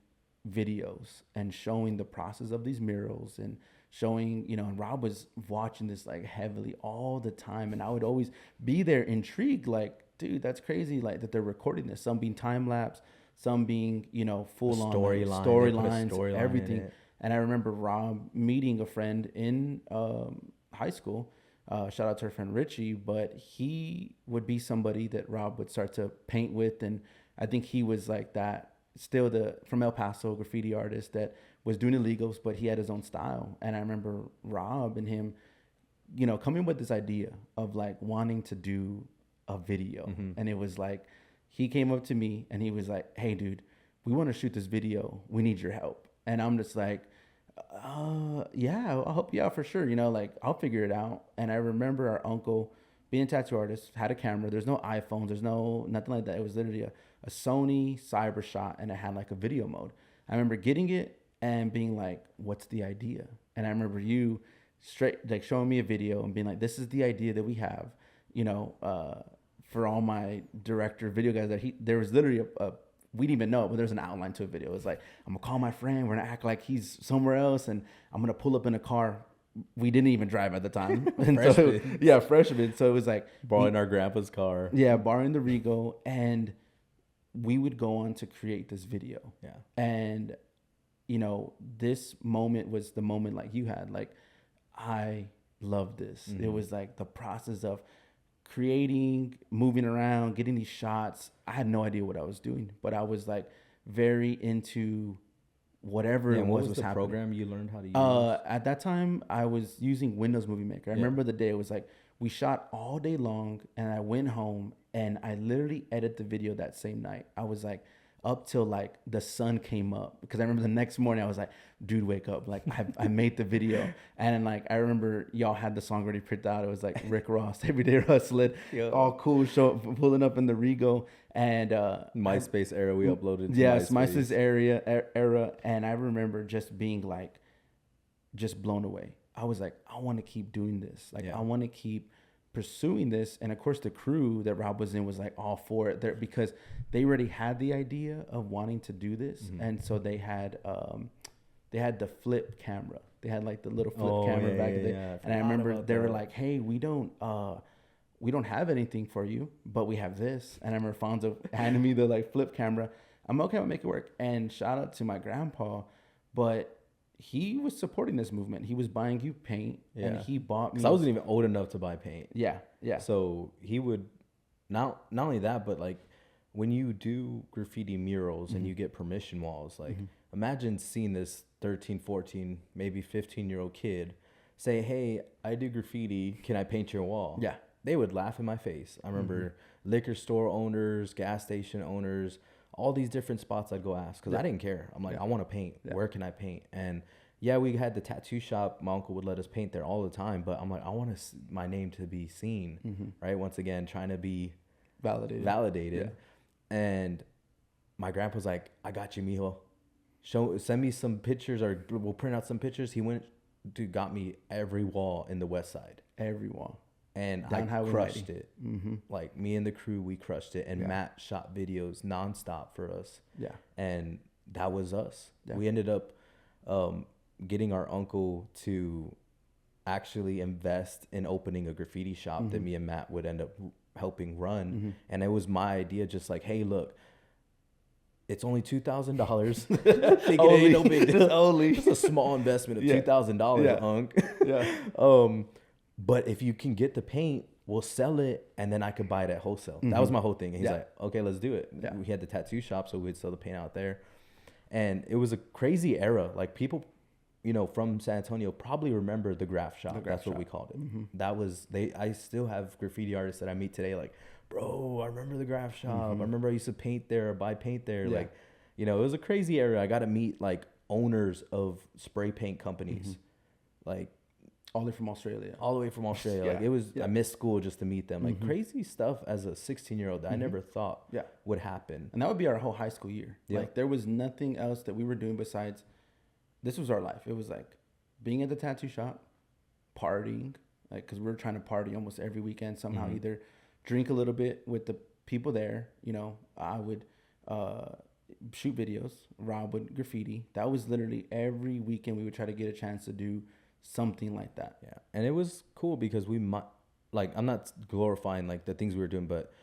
videos and showing the process of these murals and showing, you know, and Rob was watching this like heavily all the time. And I would always be there intrigued, like, dude, that's crazy. Like, that they're recording this, some being time lapse, some being, you know, full on storylines, everything. And I remember Rob meeting a friend in high school. Shout out to our friend Richie, but he would be somebody that Rob would start to paint with. And I think he was like that, still from El Paso, graffiti artist that was doing illegals, but he had his own style. And I remember Rob and him, you know, coming with this idea of like wanting to do a video. And it was like, he came up to me and he was like, hey dude, we want to shoot this video. We need your help. And I'm just like, yeah, I'll help you out for sure. You know, like, I'll figure it out. And I remember our uncle, being a tattoo artist, had a camera. There's no iPhones. There's nothing like that. It was literally a Sony Cyber Shot, and it had like a video mode. I remember getting it and being like, what's the idea? And I remember you like showing me a video and being like, this is the idea that we have, you know, for all my director video guys, that there was literally we didn't even know, but there's an outline to a video. It was like, I'm gonna call my friend, we're gonna act like he's somewhere else, and I'm gonna pull up in a car. We didn't even drive at the time. And freshman. So, freshman. So it was like borrowing our grandpa's car. Yeah, borrowing the Rego, and we would go on to create this video. Yeah. And, you know, this moment was the moment like you had. Like, I love this. It was like the process of creating, moving around, getting these shots. I had no idea what I was doing, but I was like very into whatever it was the happening. Program you learned how to use? At that time, I was using Windows Movie Maker. I remember the day it was like, we shot all day long, and I went home and I literally edited the video that same night. I was like, up till like the sun came up, because I remember the next morning I was like, dude, wake up, like I made the video. And then like I remember y'all had the song already printed out. It was like Rick Ross, Everyday Hustling, all cool, pulling up in the Rego. And MySpace era, we uploaded to MySpace era. And I remember just being like, just blown away. I was like, I want to keep doing this. Like, I want to keep pursuing this. And of course the crew that Rob was in was like all for it there, because they already had the idea of wanting to do this. And so they had the flip camera. They had like the little flip camera back in the day. And I remember they were like, hey, we don't have anything for you, but we have this. And I remember Fonzo handed me the like flip camera. I'm okay, I'll make it work. And shout out to my grandpa, but he was supporting this movement. He was buying you paint, and he bought me. Because I wasn't even old enough to buy paint. Yeah. So he would not only that, but like when you do graffiti murals and you get permission walls, like imagine seeing this 13, 14, maybe 15-year-old kid say, hey, I do graffiti. Can I paint your wall? Yeah. They would laugh in my face. I remember liquor store owners, gas station owners, all these different spots I'd go ask, because I didn't care. I'm like, I want to paint. Where can I paint? And yeah, we had the tattoo shop. My uncle would let us paint there all the time, but I'm like, I want my name to be seen, right? Once again, trying to be validated. Yeah. And my grandpa's like, I got you, mijo. Send me some pictures, or we'll print out some pictures. He got me every wall in the West Side. Every wall. And I crushed it. Like me and the crew, we crushed it. And Matt shot videos nonstop for us. Yeah. And that was us. Yeah. We ended up getting our uncle to actually invest in opening a graffiti shop that me and Matt would end up helping run. And it was my idea, just like, hey, look, it's only $2,000. Think it ain't no big deal. It's a small investment of $2,000, Unc. But if you can get the paint, we'll sell it, and then I could buy it at wholesale. That was my whole thing. And he's like, okay, let's do it. We had the tattoo shop, so we'd sell the paint out there. And it was a crazy era. Like people, from San Antonio probably remember the graph shop. That's what we called it. That was, I still have graffiti artists that I meet today, like, bro, I remember the graph shop. I remember I used to paint there or buy paint there. Like, it was a crazy era. I got to meet like owners of spray paint companies. Like, all the way from Australia. Like it was, I missed school just to meet them. Like crazy stuff as a 16-year-old that I never thought would happen. And that would be our whole high school year. Like there was nothing else that we were doing besides, this was our life. It was like being at the tattoo shop, partying, like, cause we were trying to party almost every weekend somehow, either drink a little bit with the people there. I would shoot videos, Rob would graffiti. That was literally every weekend we would try to get a chance to do something like that. Yeah. And it was cool because I'm not glorifying like the things we were doing, but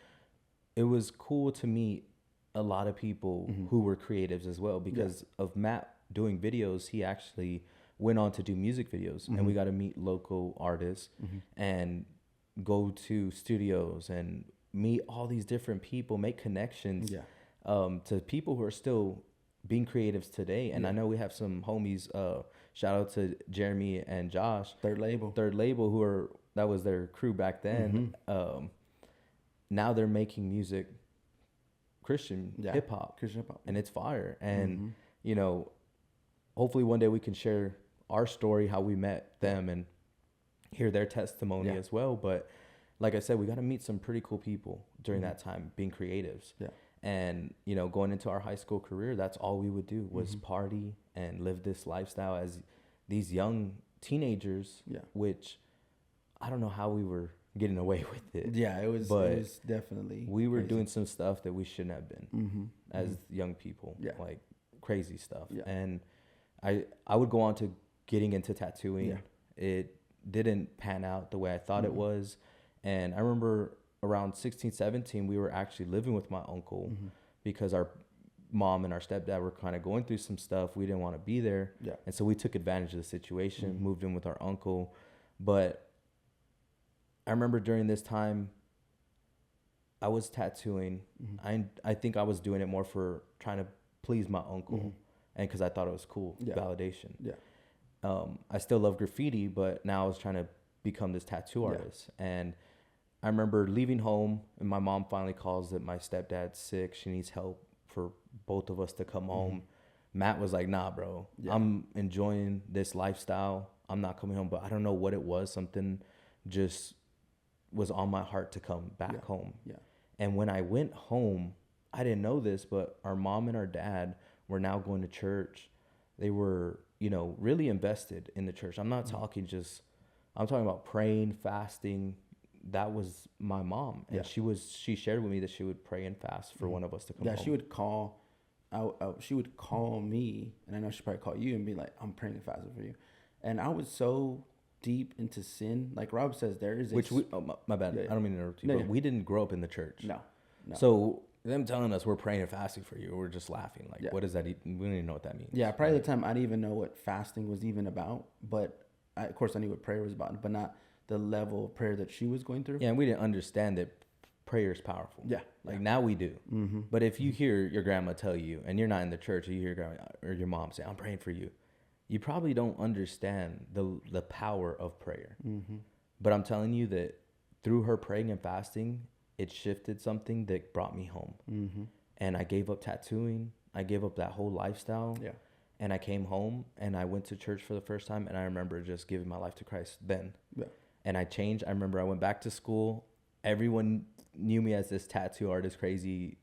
it was cool to meet a lot of people who were creatives as well, because of Matt doing videos. He actually went on to do music videos, and we got to meet local artists and go to studios and meet all these different people, make connections to people who are still being creatives today. And I know we have some homies, shout out to Jeremy and Josh, Third Label, that was their crew back then. Now they're making music, Christian hip hop, and it's fire. And hopefully one day we can share our story, how we met them, and hear their testimony as well. But like I said, we got to meet some pretty cool people during that time, being creatives. And going into our high school career, that's all we would do was party and live this lifestyle as these young teenagers, which I don't know how we were getting away with it. It was definitely we were doing some stuff that we shouldn't have been as young people, like crazy stuff. And I would go on to getting into tattooing. It didn't pan out the way I thought it was. And I remember around 16, 17, we were actually living with my uncle because our mom and our stepdad were kind of going through some stuff. We didn't want to be there. And so we took advantage of the situation, moved in with our uncle. But I remember during this time, I was tattooing. I think I was doing it more for trying to please my uncle and because I thought it was cool, validation. I still love graffiti, but now I was trying to become this tattoo artist. And I remember leaving home, and my mom finally calls that my stepdad's sick. She needs help for both of us to come home. Matt was like, nah, bro, I'm enjoying this lifestyle. I'm not coming home, but I don't know what it was. Something just was on my heart to come back home. Yeah. And when I went home, I didn't know this, but our mom and our dad were now going to church. They were, you know, really invested in the church. I'm not talking just, I'm talking about praying, fasting. That was my mom. And she shared with me that she would pray and fast for one of us to come home. Yeah, she would call me, and I know she probably call you and be like, I'm praying and fasting for you. And I was so deep into sin. Like Rob says, there is my bad. Yeah, yeah. I don't mean to interrupt you, but we didn't grow up in the church. No. So them telling us we're praying and fasting for you, we're just laughing. Like, what does that even, we don't even know what that means. Yeah, probably the time I didn't even know what fasting was even about. But of course I knew what prayer was about, but not the level of prayer that she was going through. Yeah, and we didn't understand that prayer is powerful. Yeah. Like now we do. Mm-hmm. But if you hear your grandma tell you, and you're not in the church, or you hear your grandma or your mom say, I'm praying for you, you probably don't understand the power of prayer. Mm-hmm. But I'm telling you that through her praying and fasting, it shifted something that brought me home. Mm-hmm. And I gave up tattooing. I gave up that whole lifestyle. Yeah. And I came home and I went to church for the first time. And I remember just giving my life to Christ then. Yeah. And I changed. I remember I went back to school. Everyone knew me as this tattoo artist, crazy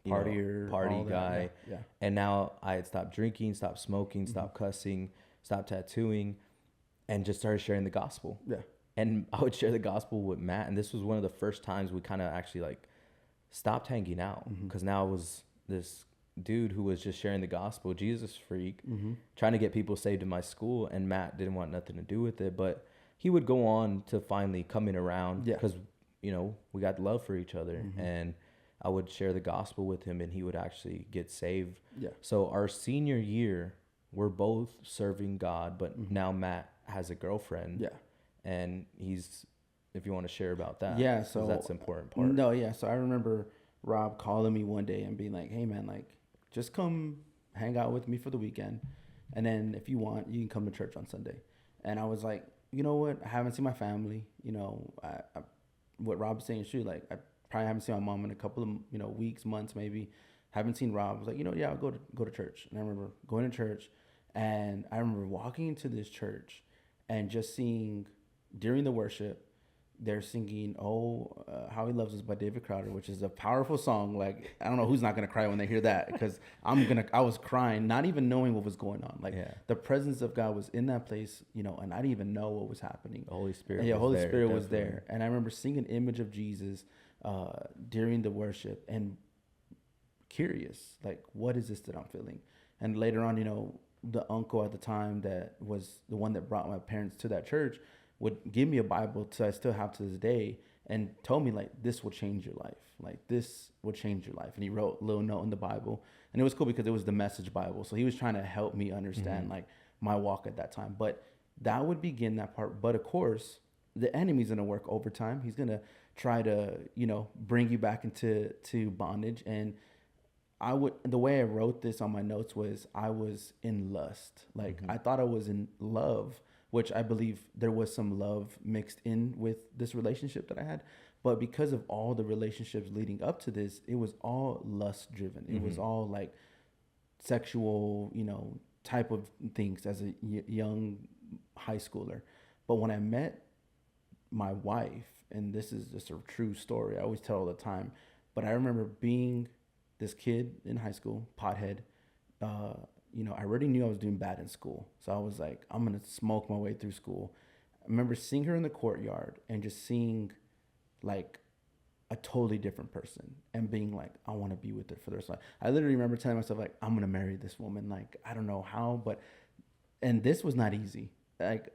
party guy. Yeah. And now I had stopped drinking, stopped smoking, stopped cussing, stopped tattooing, and just started sharing the gospel. Yeah. And I would share the gospel with Matt. And this was one of the first times we kind of actually like stopped hanging out, because now I was this dude who was just sharing the gospel, Jesus freak, trying to get people saved in my school. And Matt didn't want nothing to do with it, but he would go on to finally coming around because, you know, we got love for each other. And I would share the gospel with him and he would actually get saved. Yeah. So our senior year, we're both serving God, but now Matt has a girlfriend. Yeah. And he's, if you want to share about that. Yeah. So that's an important part. No, yeah. So I remember Rob calling me one day and being like, hey man, like just come hang out with me for the weekend. And then if you want, you can come to church on Sunday. And I was like, you know what? I haven't seen my family. You know, what Rob's saying is true. Like I probably haven't seen my mom in a couple of, you know, weeks, months, maybe. Haven't seen Rob. I was like, you know, yeah, I'll go to church. And I remember going to church, and I remember walking into this church and just seeing during the worship, they're singing How He Loves Us by David Crowder, which is a powerful song. Like, I don't know who's not going to cry when they hear that, because I was crying, not even knowing what was going on. Like the presence of God was in that place, you know, and I didn't even know what was happening. The Holy Spirit was there. And I remember seeing an image of Jesus during the worship and curious, like, what is this that I'm feeling? And later on, you know, the uncle at the time that was the one that brought my parents to that church would give me a Bible, so I still have to this day, and told me, like, this will change your life. Like, this will change your life. And he wrote a little note in the Bible. And it was cool because it was the Message Bible. So he was trying to help me understand, like, my walk at that time. But that would begin that part. But, of course, the enemy's going to work overtime. He's going to try to, you know, bring you back into bondage. And the way I wrote this on my notes was I was in lust. Like, I thought I was in love, which I believe there was some love mixed in with this relationship that I had. But because of all the relationships leading up to this, it was all lust driven. It was all like sexual, you know, type of things as a young high schooler. But when I met my wife, and this is just a true story, I always tell all the time, but I remember being this kid in high school, pothead, you know, I already knew I was doing bad in school. So I was like, I'm going to smoke my way through school. I remember seeing her in the courtyard and just seeing like a totally different person and being like, I want to be with her for the rest of life. I literally remember telling myself, like, I'm going to marry this woman. Like, I don't know how, and this was not easy. Like,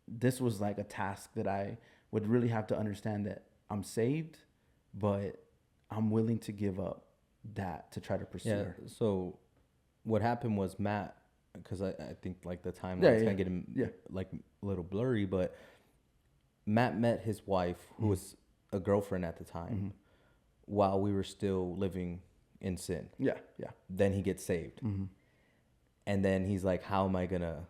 this was like a task that I would really have to understand that I'm saved, but I'm willing to give up that to try to pursue her. So what happened was Matt, because I think like the timeline's kind of getting like a little blurry, but Matt met his wife, who was a girlfriend at the time, while we were still living in sin. Yeah, yeah. Then he gets saved. And then he's like, how am I going to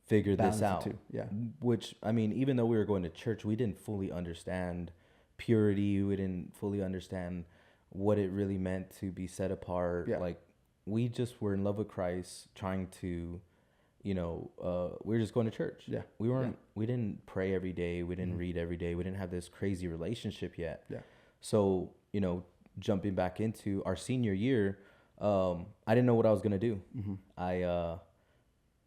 figure this out? Yeah. Which, I mean, even though we were going to church, we didn't fully understand purity. We didn't fully understand what it really meant to be set apart. Yeah. Like, we just were in love with Christ, trying to, we were just going to church. Yeah. We didn't pray every day. We didn't read every day. We didn't have this crazy relationship yet. Yeah. So, jumping back into our senior year, I didn't know what I was going to do. I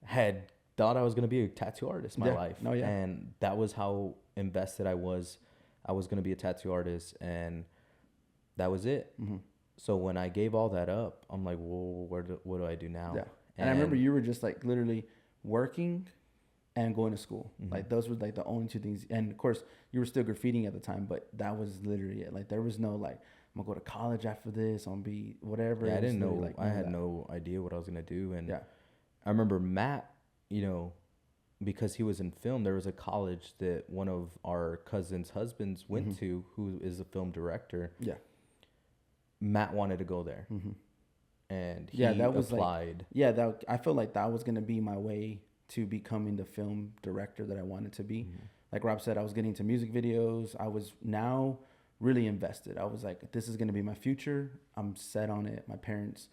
had thought I was going to be a tattoo artist my life. No, yeah. And that was how invested I was. I was going to be a tattoo artist, and that was it. So when I gave all that up, I'm like, well, what do I do now? Yeah. And I remember you were just like literally working and going to school. Like those were like the only two things. And of course you were still graffitiing at the time, but that was literally it. Like there was no like, I'm gonna go to college after this, I'm gonna be whatever. Yeah, I didn't know. Like, I had no idea what I was gonna do. And I remember Matt, because he was in film, there was a college that one of our cousin's husbands went to, who is a film director. Yeah. Matt wanted to go there. And he applied. I felt like that was going to be my way to becoming the film director that I wanted to be. Like Rob said, I was getting into music videos. I was now really invested. I was like, this is going to be my future. I'm set on it. My parents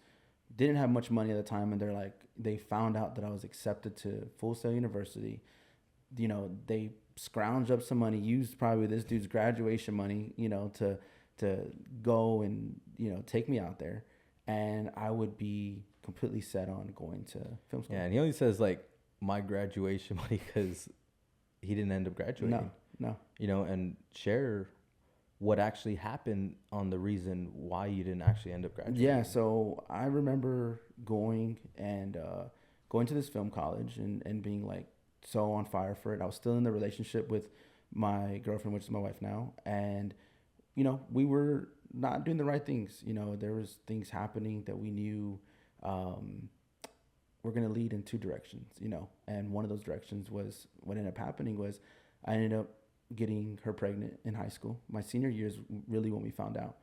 didn't have much money at the time, and they found out that I was accepted to Full Sail University. They scrounged up some money, used probably this dude's graduation money, to go and, take me out there. And I would be completely set on going to film school. Yeah, and he only says like my graduation money because he didn't end up graduating. No. And share what actually happened on the reason why you didn't actually end up graduating. Yeah, so I remember going to this film college and being like so on fire for it. I was still in the relationship with my girlfriend, which is my wife now, and we were not doing the right things. There was things happening that we knew were going to lead in two directions, and one of those directions was what ended up happening was I ended up getting her pregnant in high school. My senior year is really when we found out.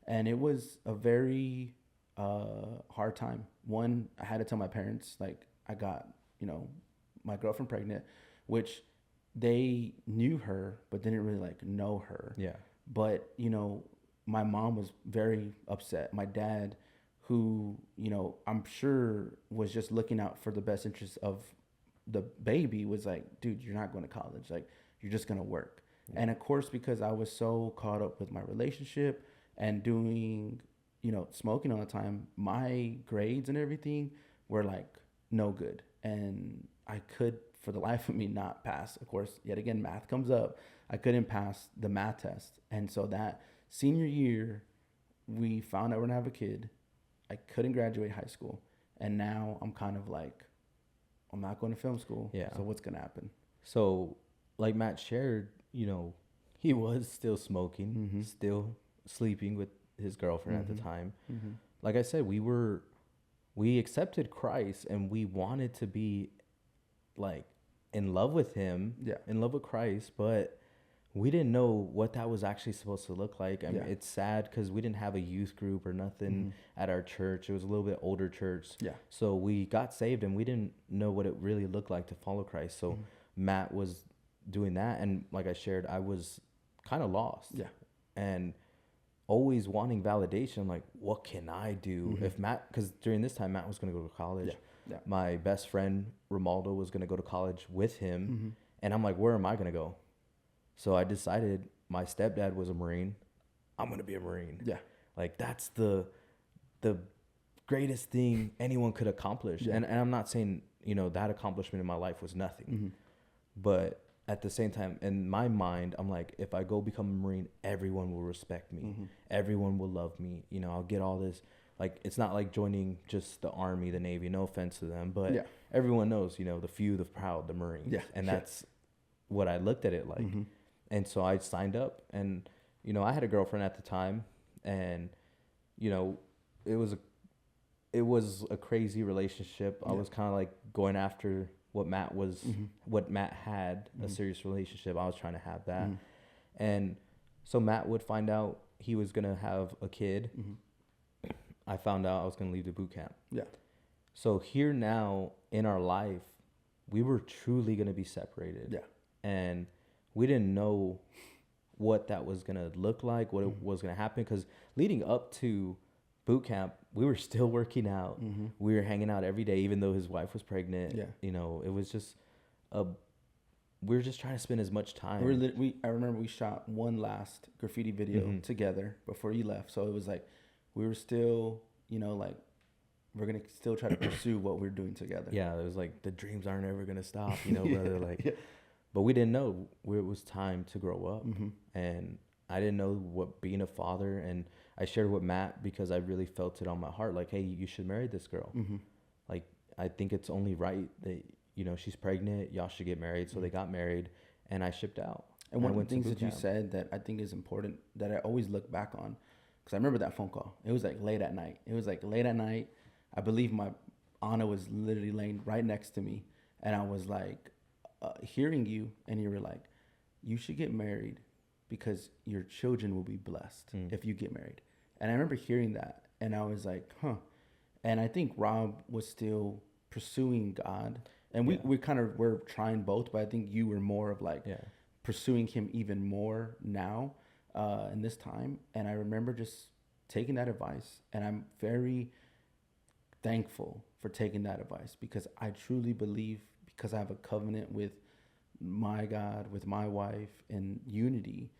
And it was a very hard time. One, I had to tell my parents, like, I got, my girlfriend pregnant, which they knew her, but didn't really like know her. Yeah. But, my mom was very upset. My dad, who, I'm sure was just looking out for the best interest of the baby, was like, dude, you're not going to college. Like, you're just going to work. Yeah. And of course, because I was so caught up with my relationship and doing, smoking all the time, my grades and everything were like no good. And I could, for the life of me, not pass. Of course, yet again, math comes up. I couldn't pass the math test. And so that senior year, we found out we're going to have a kid. I couldn't graduate high school. And now I'm kind of like, I'm not going to film school. Yeah. So what's going to happen? So like Matt shared, he was still smoking, still sleeping with his girlfriend at the time. Like I said, we accepted Christ and we wanted to be like in love with him, in love with Christ, but we didn't know what that was actually supposed to look like. I mean, it's sad because we didn't have a youth group or nothing at our church. It was a little bit older church. Yeah. So we got saved and we didn't know what it really looked like to follow Christ. So Matt was doing that. And like I shared, I was kind of lost. Yeah. And always wanting validation. Like, what can I do if Matt, because during this time, Matt was going to go to college. Yeah. Yeah. My best friend, Romaldo, was going to go to college with him. And I'm like, where am I going to go? So I decided, my stepdad was a Marine. I'm going to be a Marine. Yeah. Like, that's the greatest thing anyone could accomplish. Yeah. And I'm not saying, that accomplishment in my life was nothing. But at the same time, in my mind, I'm like, if I go become a Marine, everyone will respect me. Everyone will love me. I'll get all this. Like, it's not like joining just the Army, the Navy, no offense to them, but everyone knows, the few, the proud, the Marines. Yeah, and that's what I looked at it like. And so I signed up, and, I had a girlfriend at the time, and, it was a crazy relationship. I was kind of like going after what Matt was, what Matt had, a serious relationship. I was trying to have that. And so Matt would find out he was going to have a kid. I found out I was going to leave the boot camp. Yeah. So here now in our life, we were truly going to be separated. Yeah. And we didn't know what that was going to look like, what it was going to happen. Because leading up to boot camp, we were still working out. Mm-hmm. We were hanging out every day, even though his wife was pregnant. Yeah. You know, it was just we were just trying to spend as much time. I remember we shot one last graffiti video together before you left. So it was like we were still, you know, like we're gonna still try to pursue what we're doing together. Yeah, it was like the dreams aren't ever gonna stop, you know, brother. Like, but we didn't know it was time to grow up, and I didn't know what being a father. And I shared with Matt because I really felt it on my heart. Like, hey, you should marry this girl. Like, I think it's only right that, you know, she's pregnant. Y'all should get married. So they got married, and I shipped out. And one of the things that you said that I think is important that I always look back on, because I remember that phone call. It was like late at night. I believe my Anna was literally laying right next to me, and I was like hearing you, and you were like, you should get married because your children will be blessed if you get married. And I remember hearing that, and I was like, huh. And I think Rob was still pursuing God, and we kind of were trying both, but I think you were more of like pursuing him even more now in this time. And I remember just taking that advice, and I'm very thankful for taking that advice, because I truly believe, because I have a covenant with my God, with my wife, in unity,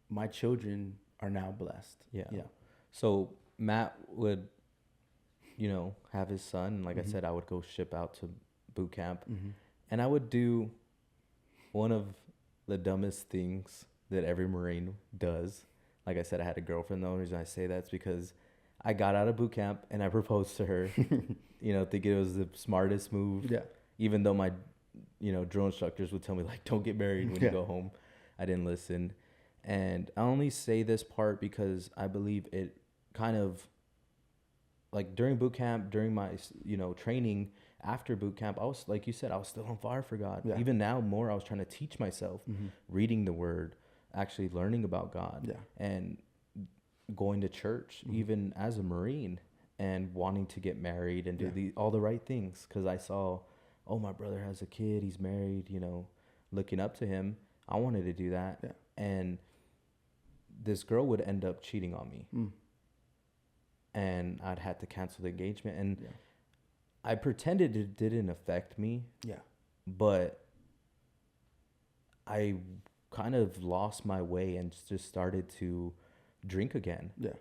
my children are now blessed. Yeah. So Matt would, you know, have his son. Like I said, I would go ship out to boot camp, and I would do one of the dumbest things that every Marine does. Like I said, I had a girlfriend. The only reason I say that is because I got out of boot camp and I proposed to her, you know, thinking it was the smartest move. Yeah. Even though my, you know, drill instructors would tell me, like, don't get married when you go home. I didn't listen. And I only say this part because I believe it kind of, like, during boot camp, during my, you know, training after boot camp, I was, like you said, I was still on fire for God. Yeah. Even now more, I was trying to teach myself, reading the word, actually learning about God, and going to church, even as a Marine, and wanting to get married and do all the right things. Because I saw, oh, my brother has a kid, he's married, you know, looking up to him. I wanted to do that. Yeah. And this girl would end up cheating on me. And I'd had to cancel the engagement. And I pretended it didn't affect me. Yeah. But I kind of lost my way and just started to drink again. Yeah.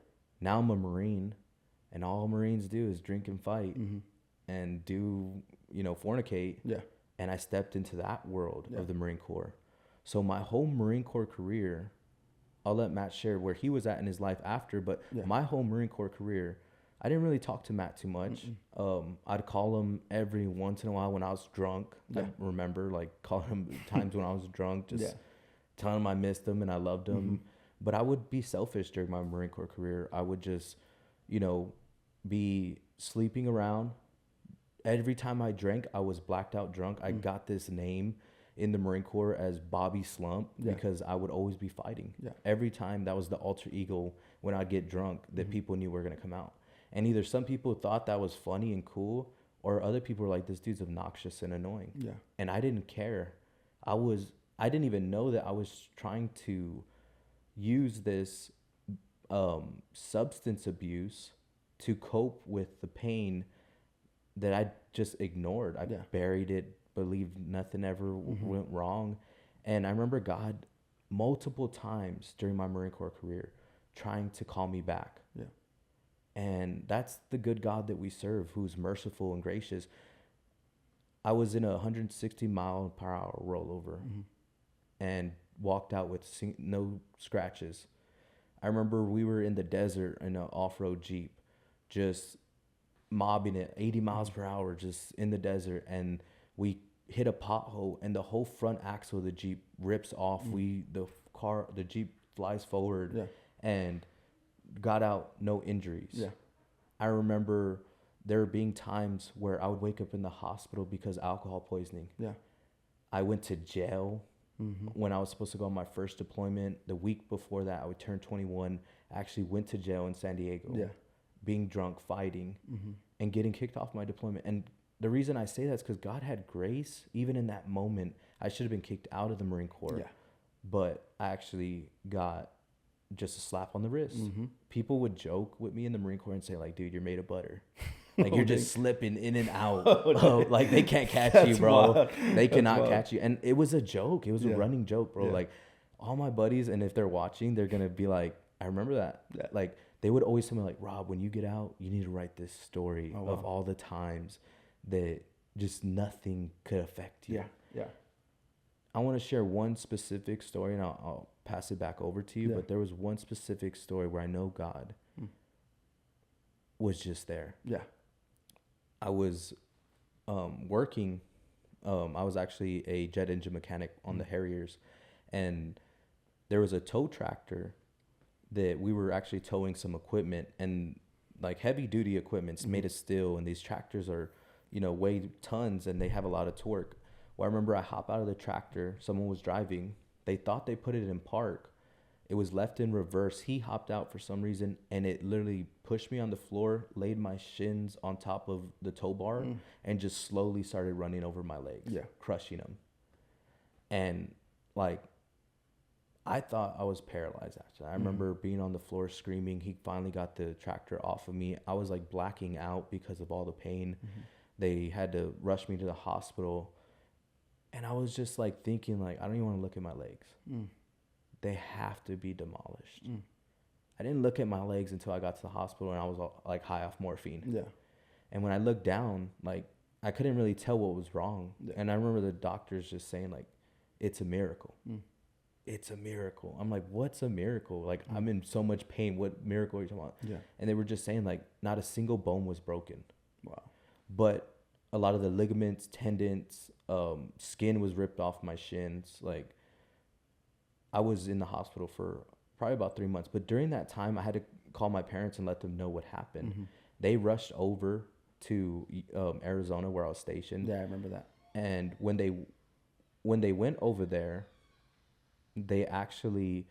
Now I'm a Marine, and all Marines do is drink and fight and do, you know, fornicate. Yeah. And I stepped into that world of the Marine Corps. So my whole Marine Corps career, I'll let Matt share where he was at in his life after, but my whole Marine Corps career, I didn't really talk to Matt too much. I'd call him every once in a while when I was drunk. I remember, like, calling him times when I was drunk, just telling him I missed him and I loved him. But I would be selfish during my Marine Corps career. I would just, you know, be sleeping around. Every time I drank, I was blacked out drunk. I got this name in the Marine Corps as Bobby Slump because I would always be fighting. Yeah. Every time, that was the alter ego when I'd get drunk that people knew were going to come out. And either some people thought that was funny and cool, or other people were like, this dude's obnoxious and annoying. Yeah. And I didn't care. I didn't even know that I was trying to use this substance abuse to cope with the pain that I just ignored. I buried it, believed nothing ever went wrong. And I remember God multiple times during my Marine Corps career trying to call me back. Yeah. And that's the good God that we serve, who's merciful and gracious. I was in a 160 mile per hour rollover and walked out with no scratches. I remember we were in the desert in an off-road Jeep, just mobbing it 80 miles per hour, just in the desert. And we hit a pothole and the whole front axle of the Jeep rips off. The Jeep flies forward and got out, no injuries. Yeah. I remember there being times where I would wake up in the hospital because alcohol poisoning. Yeah. I went to jail when I was supposed to go on my first deployment. The week before that, I would turn 21. I actually went to jail in San Diego, being drunk, fighting, and getting kicked off my deployment. And the reason I say that is because God had grace. Even in that moment, I should have been kicked out of the Marine Corps. Yeah. But I actually got just a slap on the wrist. Mm-hmm. People would joke with me in the Marine Corps and say like, dude, you're made of butter. Like you're just slipping in and out. Like they can't catch you, bro. Wild. They cannot catch you. And it was a joke. It was a running joke, bro. Like all my buddies, and if they're watching, they're going to be like, I remember that. Like they would always tell me like, Rob, when you get out, you need to write this story of all the times that just nothing could affect you. Yeah. I want to share one specific story, and I'll pass it back over to you. But there was one specific story where I know God was just there. Yeah. I was working. I was actually a jet engine mechanic on the Harriers, and there was a tow tractor that we were actually towing some equipment, and like heavy duty equipment's made of steel, and these tractors are, weigh tons, and they have a lot of torque. Well, I remember I hop out of the tractor. Someone was driving. They thought they put it in park. It was left in reverse. He hopped out for some reason, and it literally pushed me on the floor, laid my shins on top of the tow bar, and just slowly started running over my legs, crushing them. And like, I thought I was paralyzed after that. I remember being on the floor screaming. He finally got the tractor off of me. I was like blacking out because of all the pain. They had to rush me to the hospital. And I was just like thinking, like, I don't even want to look at my legs. They have to be demolished. I didn't look at my legs until I got to the hospital, and I was like high off morphine. Yeah. And when I looked down, like, I couldn't really tell what was wrong. Yeah. And I remember the doctors just saying, like, it's a miracle. It's a miracle. I'm like, what's a miracle? Like, I'm in so much pain. What miracle are you talking about? Yeah. And they were just saying, like, not a single bone was broken. Wow. But a lot of the ligaments, tendons, skin was ripped off my shins. Like, I was in the hospital for probably about 3 months. But during that time, I had to call my parents and let them know what happened. They rushed over to Arizona, where I was stationed. Yeah, I remember that. And when they went over there, they actually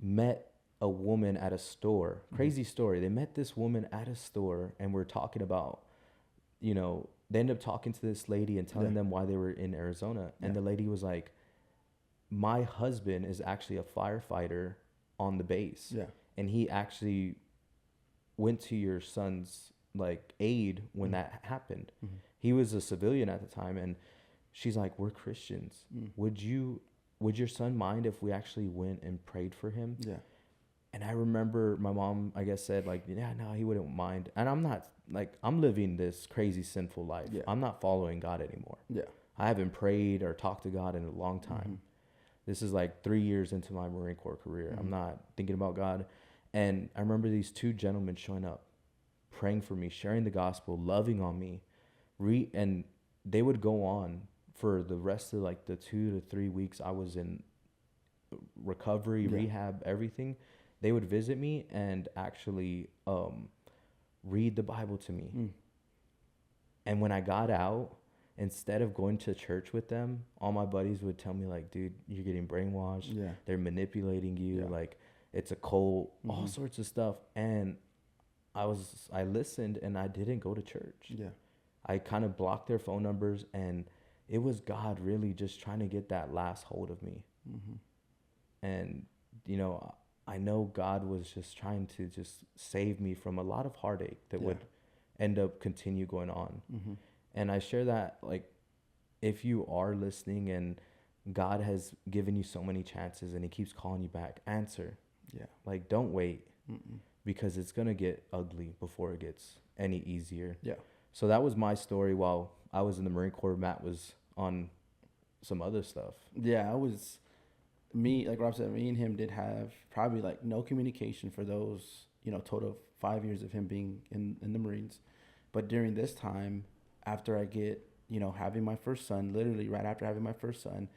met a woman at a store. Crazy story. They met this woman at a store, and we're talking about, they ended up talking to this lady and telling them why they were in Arizona. And the lady was like, my husband is actually a firefighter on the base. Yeah. And he actually went to your son's like aid when that happened. He was a civilian at the time. And she's like, we're Christians. Would your son mind if we actually went and prayed for him? Yeah. And I remember my mom, I guess, said like, yeah, no, he wouldn't mind. And I'm not like, I'm living this crazy sinful life. Yeah. I'm not following God anymore. Yeah. I haven't prayed or talked to God in a long time. This is like 3 years into my Marine Corps career. I'm not thinking about God. And I remember these two gentlemen showing up, praying for me, sharing the gospel, loving on me. And they would go on for the rest of like the 2 to 3 weeks I was in recovery, rehab, everything. They would visit me and actually read the Bible to me. And when I got out, instead of going to church with them, all my buddies would tell me like, dude, you're getting brainwashed. Yeah. They're manipulating you. Yeah. Like, it's a cult, all sorts of stuff. And I listened, and I didn't go to church. Yeah. I kind of blocked their phone numbers, and it was God really just trying to get that last hold of me. And, I know God was just trying to just save me from a lot of heartache that would end up continue going on. And I share that, like, if you are listening and God has given you so many chances and he keeps calling you back, answer. Yeah. Like, don't wait because it's going to get ugly before it gets any easier. Yeah. So that was my story while I was in the Marine Corps. Matt was on some other stuff. Yeah, like Rob said, me and him did have probably like no communication for those, total 5 years of him being in the Marines. But during this time, after I get, having my first son, literally right after having my first son,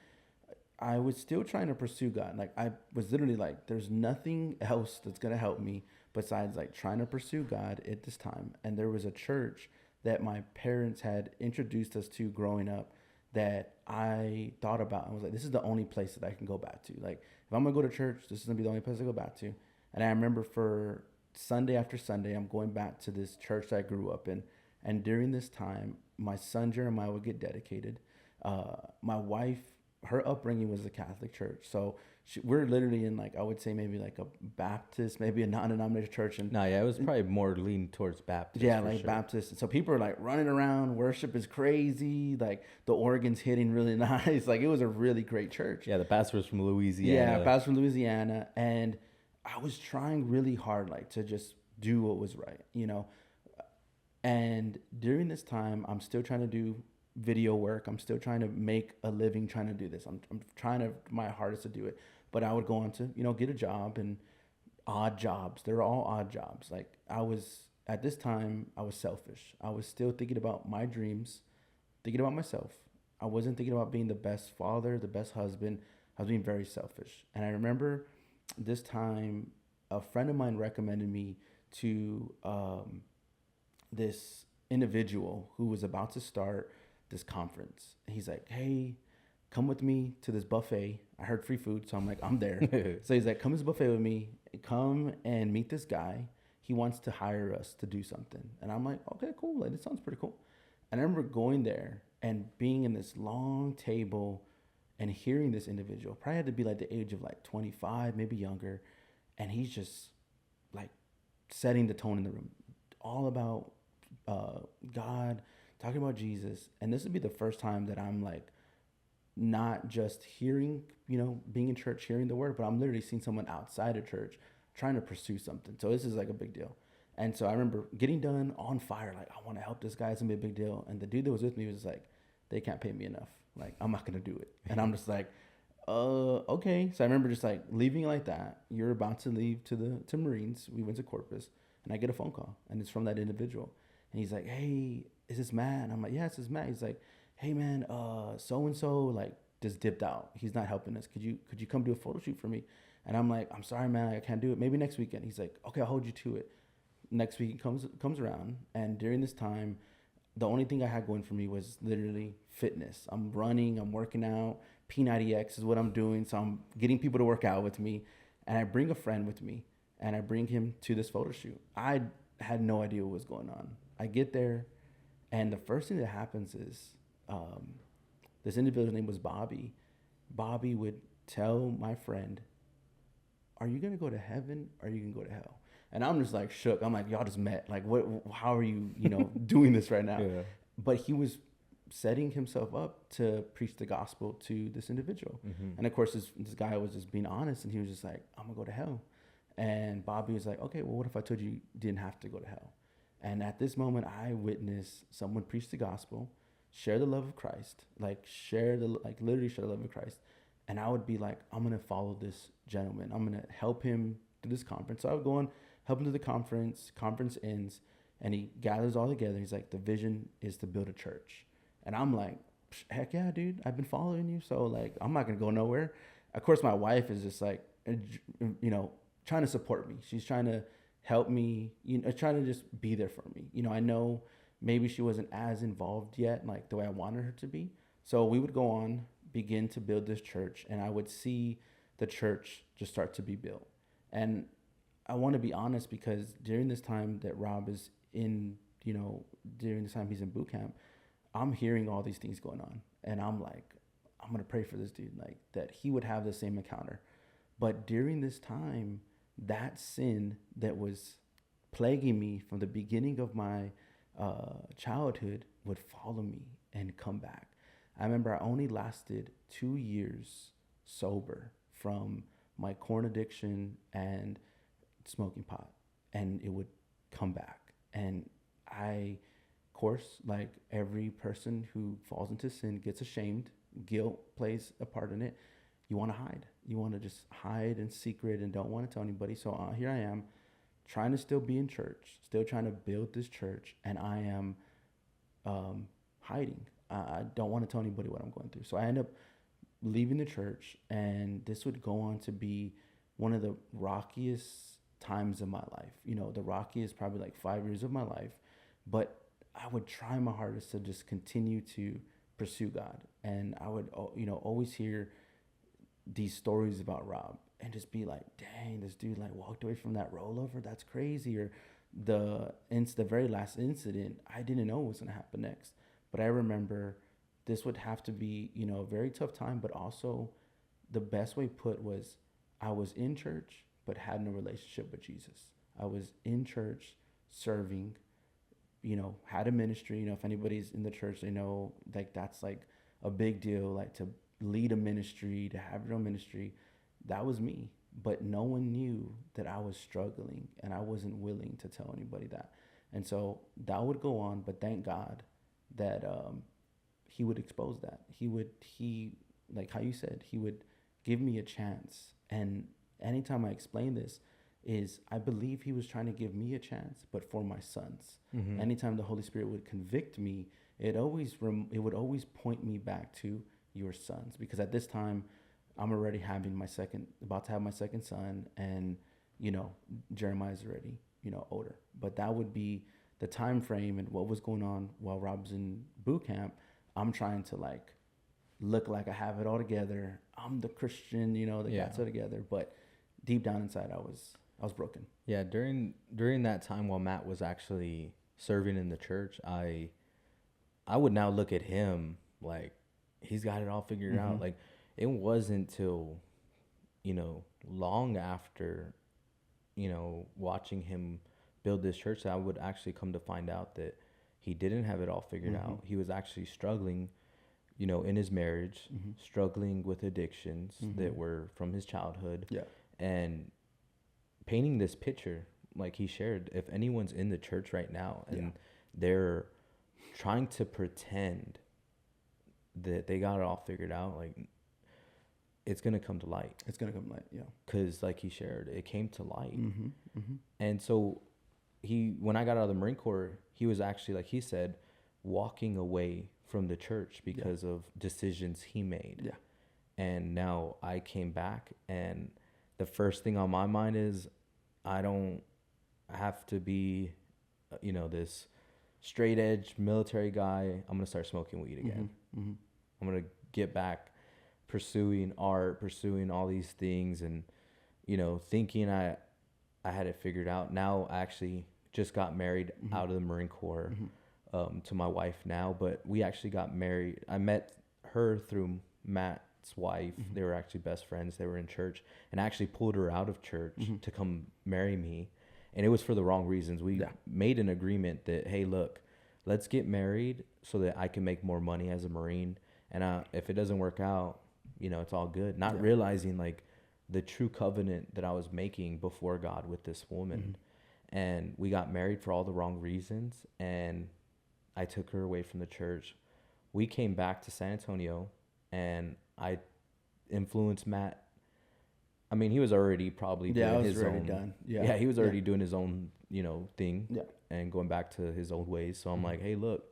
I was still trying to pursue God. Like, I was literally like, there's nothing else that's going to help me besides like trying to pursue God at this time. And there was a church that my parents had introduced us to growing up that I thought about and was like, this is the only place that I can go back to. Like, if I'm going to go to church, this is going to be the only place I go back to. And I remember for Sunday after Sunday, I'm going back to this church that I grew up in. And during this time, my son Jeremiah would get dedicated. My wife, her upbringing was a Catholic church. So we're literally in like, I would say maybe like a Baptist, maybe a non-denominational church. And no, yeah, it was probably more leaning towards Baptist. yeah, like sure. Baptist. So people are like running around, worship is crazy. Like the organ's hitting really nice. Like it was a really great church. Yeah, the pastor was from Louisiana. Yeah, pastor from Louisiana. And I was trying really hard, like to just do what was right, you know. And during this time, I'm still trying to do video work. I'm still trying to make a living trying to do this. I'm trying to my hardest to do it. But I would go on to, you know, get a job and odd jobs. They're all odd jobs. Like at this time, I was selfish. I was still thinking about my dreams, thinking about myself. I wasn't thinking about being the best father, the best husband. I was being very selfish. And I remember this time, a friend of mine recommended me to this individual who was about to start this conference. He's like, hey, come with me to this buffet. I heard free food, so I'm like, I'm there. So he's like, come to this buffet with me. Come and meet this guy. He wants to hire us to do something. And I'm like, okay, cool. Like, this sounds pretty cool. And I remember going there and being in this long table and hearing this individual. Probably had to be like the age of like 25, maybe younger. And he's just like setting the tone in the room. All about God, talking about Jesus. And this would be the first time that I'm like not just hearing, you know, being in church, hearing the word, but I'm literally seeing someone outside of church trying to pursue something. So this is like a big deal. And so I remember getting done on fire, like, I want to help this guy. It's gonna be a big deal. And the dude that was with me was like, they can't pay me enough. Like, I'm not gonna do it. And I'm just like, okay. So I remember just like leaving like that. You're about to leave to Marines. We went to Corpus, and I get a phone call, and it's from that individual. And he's like, hey, is this Matt? And I'm like, yeah, this is Matt. He's like, hey man, so-and-so like just dipped out. He's not helping us. Could you come do a photo shoot for me? And I'm like, I'm sorry, man, I can't do it. Maybe next weekend. He's like, okay, I'll hold you to it. Next week comes around, and during this time, the only thing I had going for me was literally fitness. I'm running, I'm working out. P90X is what I'm doing. So I'm getting people to work out with me, and I bring a friend with me, and I bring him to this photo shoot. I had no idea what was going on. I get there, and the first thing that happens is this individual's name was Bobby. Bobby would tell my friend, are you going to go to heaven or are you going to go to hell? And I'm just like shook. I'm like, y'all just met. Like, what? How are you, doing this right now? Yeah. But he was setting himself up to preach the gospel to this individual. Mm-hmm. And of course, this guy was just being honest, and he was just like, I'm going to go to hell. And Bobby was like, okay, well, what if I told you didn't have to go to hell? And at this moment, I witnessed someone preach the gospel, share the love of Christ, literally share the love of Christ. And I would be like, I'm going to follow this gentleman. I'm going to help him to this conference. So I would go on, help him to the conference. Conference ends, and he gathers all together. He's like, the vision is to build a church. And I'm like, heck yeah, dude. I've been following you. So, like, I'm not going to go nowhere. Of course, my wife is just like, trying to support me. She's trying to help me, trying to just be there for me. I know maybe she wasn't as involved yet, like the way I wanted her to be. So we would go on, begin to build this church, and I would see the church just start to be built. And I want to be honest, because during this time that Rob is in, during this time he's in boot camp, I'm hearing all these things going on. And I'm like, I'm going to pray for this dude, like that he would have the same encounter. But during this time, that sin that was plaguing me from the beginning of my childhood would follow me and come back. I remember I only lasted 2 years sober from my corn addiction and smoking pot, and it would come back. And I, of course, like every person who falls into sin, gets ashamed. Guilt plays a part in it. You want to hide. You want to just hide in secret and don't want to tell anybody. So here I am, trying to still be in church, still trying to build this church, and I am hiding. I don't want to tell anybody what I'm going through. So I end up leaving the church, and this would go on to be one of the rockiest times of my life. The rockiest probably like 5 years of my life. But I would try my hardest to just continue to pursue God. And I would, always hear these stories about Rob and just be like, dang, this dude like walked away from that rollover. That's crazy. Or the very last incident, I didn't know what was going to happen next. But I remember this would have to be, a very tough time, but also the best way put was, I was in church but had no relationship with Jesus. I was in church serving, you know, had a ministry. You know, if anybody's in the church, they know like that's like a big deal, like to lead a ministry, to have your own ministry. That was me. But no one knew that I was struggling, and I wasn't willing to tell anybody that. And so that would go on, but thank God that he would expose that. He like how you said, he would give me a chance. And anytime I explain this, is I believe he was trying to give me a chance, but for my sons. Mm-hmm. Anytime the Holy Spirit would convict me, it would always point me back to your sons, because at this time I'm already about to have my second son, and you know, Jeremiah's already, you know, older. But that would be the time frame and what was going on while Rob's in boot camp. I'm trying to like look like I have it all together. I'm the Christian, you know, that got it together. But deep down inside, I was broken. Yeah, during that time while Matt was actually serving in the church, I would now look at him like he's got it all figured out. Like, it wasn't till, you know, long after, you know, watching him build this church that I would actually come to find out that he didn't have it all figured out. He was actually struggling, you know, in his marriage, struggling with addictions that were from his childhood. Yeah. And painting this picture, like he shared, if anyone's in the church right now and they're trying to pretend that they got it all figured out, like, it's going to come to light. It's going to come to light, yeah. Because like he shared, it came to light. And so when I got out of the Marine Corps, he was actually, like he said, walking away from the church because of decisions he made. Yeah. And now I came back, and the first thing on my mind is I don't have to be, you know, this straight edge military guy. I'm going to start smoking weed again. I'm going to get back pursuing art, pursuing all these things, and, you know, thinking I had it figured out. Now I actually just got married out of the Marine Corps to my wife now, but we actually got married. I met her through Matt's wife. They were actually best friends. They were in church, and I actually pulled her out of church to come marry me. And it was for the wrong reasons. We made an agreement that, hey, look, let's get married so that I can make more money as a Marine. And if it doesn't work out, you know, it's all good. Not realizing like the true covenant that I was making before God with this woman. And we got married for all the wrong reasons. And I took her away from the church. We came back to San Antonio, and I influenced Matt. I mean, he was already probably doing his own. Done. Yeah, he was already doing his own, you know, thing and going back to his old ways. So I'm like, hey, look,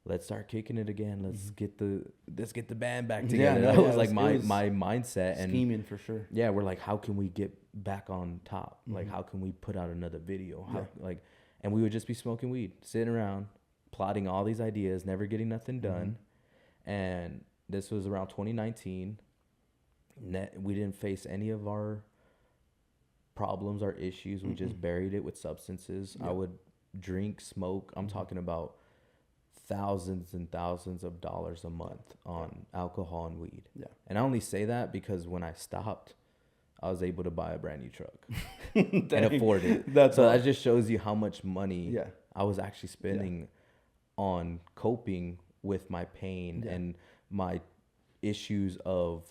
let's start kicking it again. Let's get the band back together. That was like my mindset. And scheming for sure. Yeah, we're like, how can we get back on top? Like, how can we put out another video? And we would just be smoking weed, sitting around, plotting all these ideas, never getting nothing done. And this was around 2019. We didn't face any of our problems, our issues. We just buried it with substances. I would drink, smoke. I'm talking about thousands and thousands of dollars a month on alcohol and weed. Yeah. And I only say that because when I stopped, I was able to buy a brand new truck and afford it. That just shows you how much money I was actually spending on coping with my pain and my issues of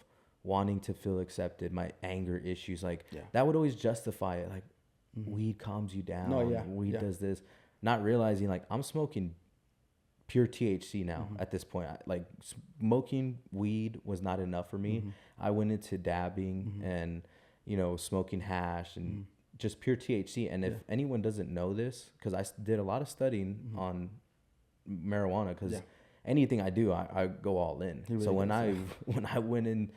wanting to feel accepted, my anger issues. Like that would always justify it. Like weed calms you down. Weed does this. Not realizing like I'm smoking pure THC now at this point. Like smoking weed was not enough for me. I went into dabbing and, you know, smoking hash and just pure THC. And if anyone doesn't know this, because I did a lot of studying on marijuana, because anything I do, I go all in. Really so when I went in,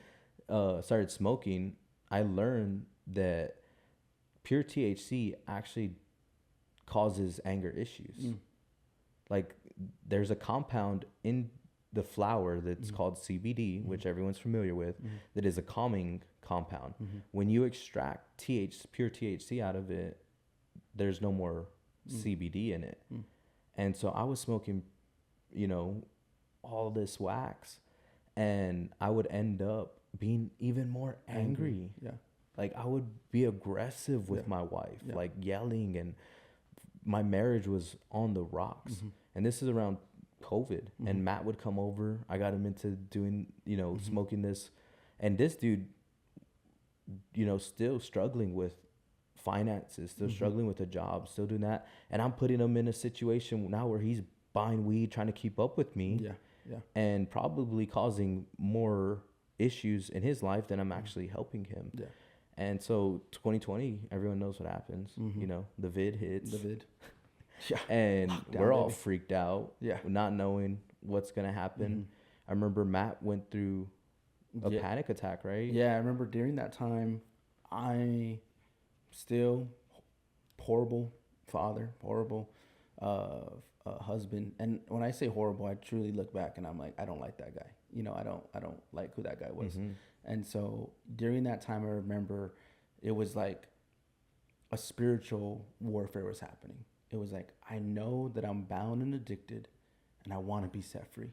started smoking, I learned that pure THC actually causes anger issues. Like there's a compound in the flower that's called CBD, which everyone's familiar with, that is a calming compound. When you extract pure THC out of it, there's no more CBD in it. And so I was smoking, you know, all this wax, and I would end up being even more angry. Yeah. Like I would be aggressive with my wife, like yelling, and my marriage was on the rocks. And this is around COVID, and Matt would come over. I got him into doing, smoking this, and this dude, still struggling with finances, still struggling with a job, still doing that. And I'm putting him in a situation now where he's buying weed, trying to keep up with me. Yeah. And probably causing more issues in his life than I'm actually helping him. Yeah. And so 2020, everyone knows what happens. The vid hits. Yeah. And we're all freaked out. Yeah. Not knowing what's going to happen. I remember Matt went through a panic attack, right? Yeah, I remember during that time, I still horrible father, horrible husband. And when I say horrible, I truly look back and I'm like, I don't like that guy. I don't like who that guy was. And so during that time, I remember it was like a spiritual warfare was happening. It was like, I know that I'm bound and addicted and I want to be set free.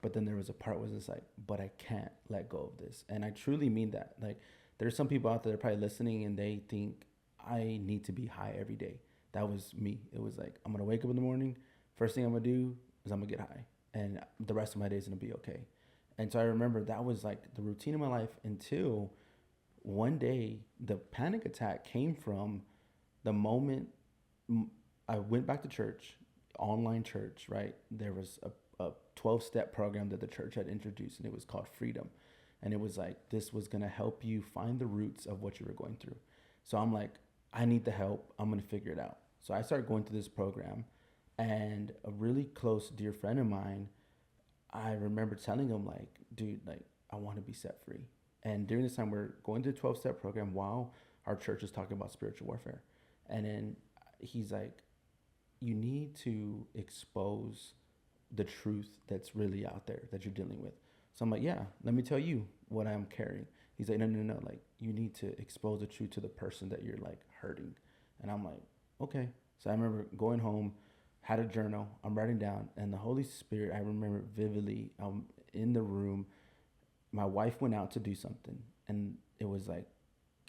But then there was a part where it's like, but I can't let go of this. And I truly mean that. Like, there's some people out there that are probably listening and they think I need to be high every day. That was me. It was like, I'm going to wake up in the morning. First thing I'm going to do is I'm going to get high. And the rest of my day is going to be okay. And so I remember that was like the routine of my life until one day the panic attack came from the moment I went back to church, online church, right? There was a 12-step program that the church had introduced, and it was called Freedom. And it was like, this was going to help you find the roots of what you were going through. So I'm like, I need the help. I'm going to figure it out. So I started going through this program, and a really close, dear friend of mine, I remember telling him, like, dude, like, I want to be set free. And during this time, we're going to the 12-step program while our church is talking about spiritual warfare. And then he's like, you need to expose the truth that's really out there that you're dealing with. So I'm like, yeah, let me tell you what I'm carrying. He's like, no. Like, you need to expose the truth to the person that you're like hurting. And I'm like, okay. So I remember going home, had a journal, I'm writing down, and the Holy Spirit, I remember vividly, I'm in the room. My wife went out to do something, and it was like,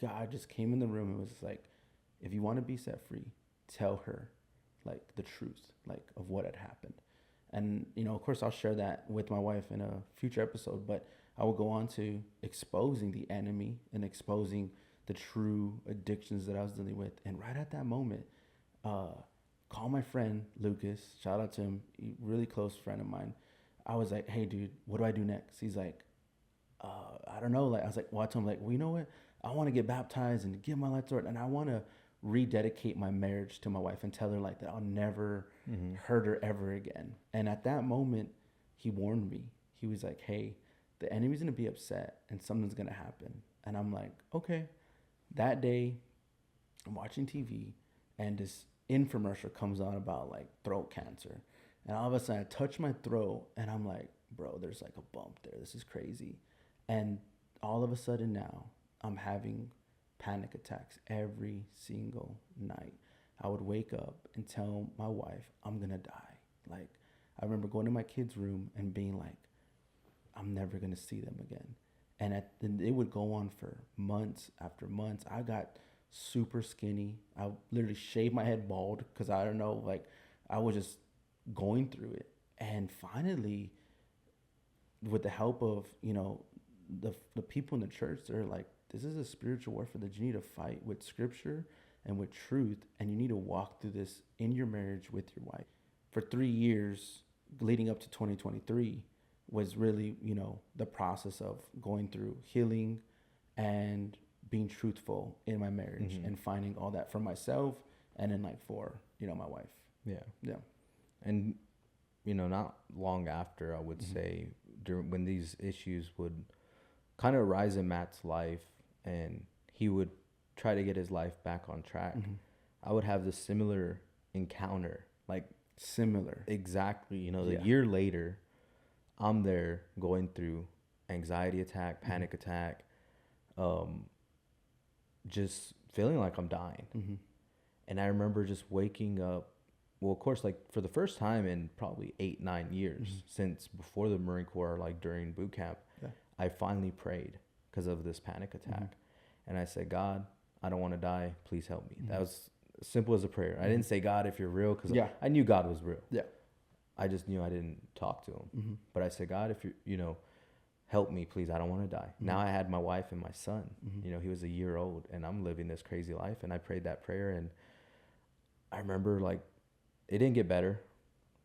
God just came in the room and was like, if you want to be set free, tell her like the truth, like of what had happened. And, of course I'll share that with my wife in a future episode, but I will go on to exposing the enemy and exposing the true addictions that I was dealing with. And right at that moment, call my friend Lucas, shout out to him, really close friend of mine. I was like, hey dude, what do I do next? He's like, I don't know. Like, I was like, well, I told him, like, well, you know what? I want to get baptized and give my life to the Lord, and I want to rededicate my marriage to my wife and tell her like that I'll never hurt her ever again. And at that moment, he warned me. He was like, hey, the enemy's going to be upset and something's going to happen. And I'm like, okay. That day, I'm watching TV, and this infomercial comes on about like throat cancer. And all of a sudden, I touch my throat, and I'm like, bro, there's like a bump there. This is crazy. And all of a sudden now, I'm having panic attacks every single night. I would wake up and tell my wife, I'm going to die. Like, I remember going to my kids' room and being like, I'm never going to see them again. And it would go on for months after months. I got super skinny. I literally shaved my head bald because I don't know, like, I was just going through it. And finally, with the help of, the people in the church, they're like, this is a spiritual warfare that you need to fight with scripture and with truth, and you need to walk through this in your marriage with your wife. For 3 years leading up to 2023 was really, the process of going through healing and being truthful in my marriage and finding all that for myself and then like for, my wife. Yeah. And, not long after, I would say, when these issues would kind of arise in Matt's life and he would try to get his life back on track, I would have this similar encounter, like similar. Exactly. The year later, I'm there going through anxiety attack, panic attack, just feeling like I'm dying. And I remember just waking up, well, of course, like for the first time in probably 8-9 years since before the Marine Corps, like during boot camp, I finally prayed because of this panic attack. And I said, God, I don't want to die. Please help me. That was simple as a prayer. I didn't say, God, if you're real, because I knew God was real. Yeah. I just knew I didn't talk to him. But I said, God, if you help me, please. I don't want to die. Now I had my wife and my son. He was a year old, and I'm living this crazy life. And I prayed that prayer, and I remember, like, it didn't get better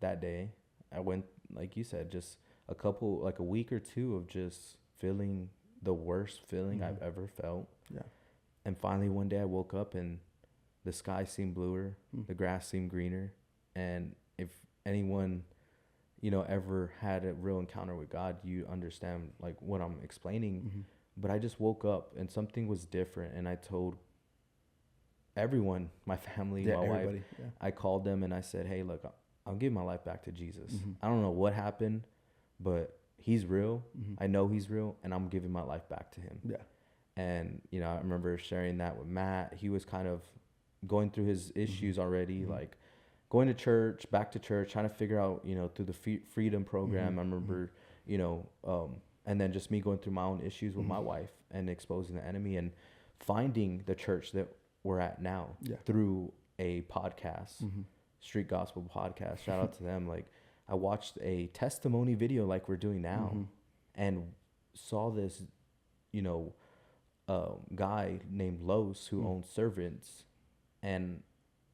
that day. I went, like you said, just a week or two of just feeling the worst feeling I've ever felt. Yeah. And finally, one day I woke up and the sky seemed bluer, the grass seemed greener. And if anyone, ever had a real encounter with God, you understand, like, what I'm explaining. But I just woke up and something was different. And I told everyone, my family, my wife, I called them and I said, hey, look, I'm giving my life back to Jesus. I don't know what happened, but he's real. I know he's real, and I'm giving my life back to him. Yeah. And, I remember sharing that with Matt. He was kind of going through his issues already, like going to church, back to church, trying to figure out, through the freedom program. I remember, and then just me going through my own issues with my wife and exposing the enemy and finding the church that we're at now through a podcast, Street Gospel Podcast. Shout out to them. Like, I watched a testimony video like we're doing now and saw this, guy named Los who owns servants, and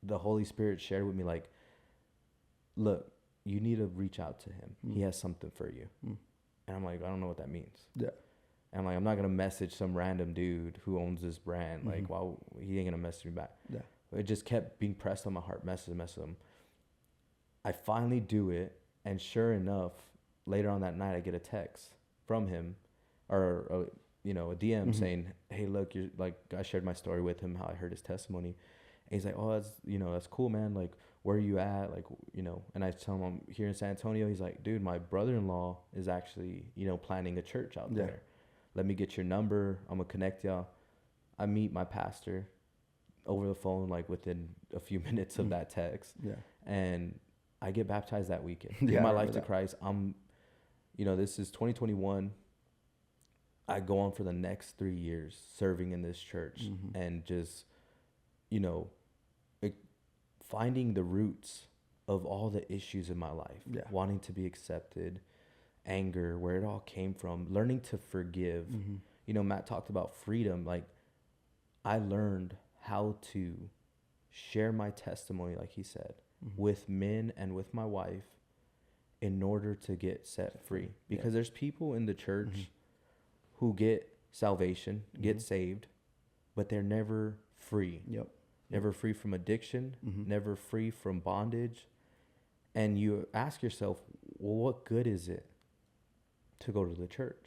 the Holy Spirit shared with me, like, look, you need to reach out to him. He has something for you. And I'm like, I don't know what that means. Yeah. And I'm like, I'm not going to message some random dude who owns this brand. Like, well, he ain't going to message me back. Yeah. It just kept being pressed on my heart, message him. I finally do it. And sure enough, later on that night, I get a text from him, or a DM saying, hey, look, you're like, I shared my story with him, how I heard his testimony. And he's like, oh, that's cool, man. Like, where are you at? Like, and I tell him I'm here in San Antonio. He's like, dude, my brother-in-law is actually, planning a church out there. Let me get your number. I'm going to connect y'all. I meet my pastor over the phone, like within a few minutes of that text. Yeah. And I get baptized that weekend. Give my life to Christ. This is 2021. I go on for the next 3 years serving in this church and just, finding the roots of all the issues in my life, wanting to be accepted, anger, where it all came from, learning to forgive. Matt talked about freedom. Like, I learned how to share my testimony, like he said, with men and with my wife in order to get set free. Because there's people in the church who get salvation, get saved, but they're never free. Yep. Never free from addiction, never free from bondage. And you ask yourself, well, what good is it to go to the church?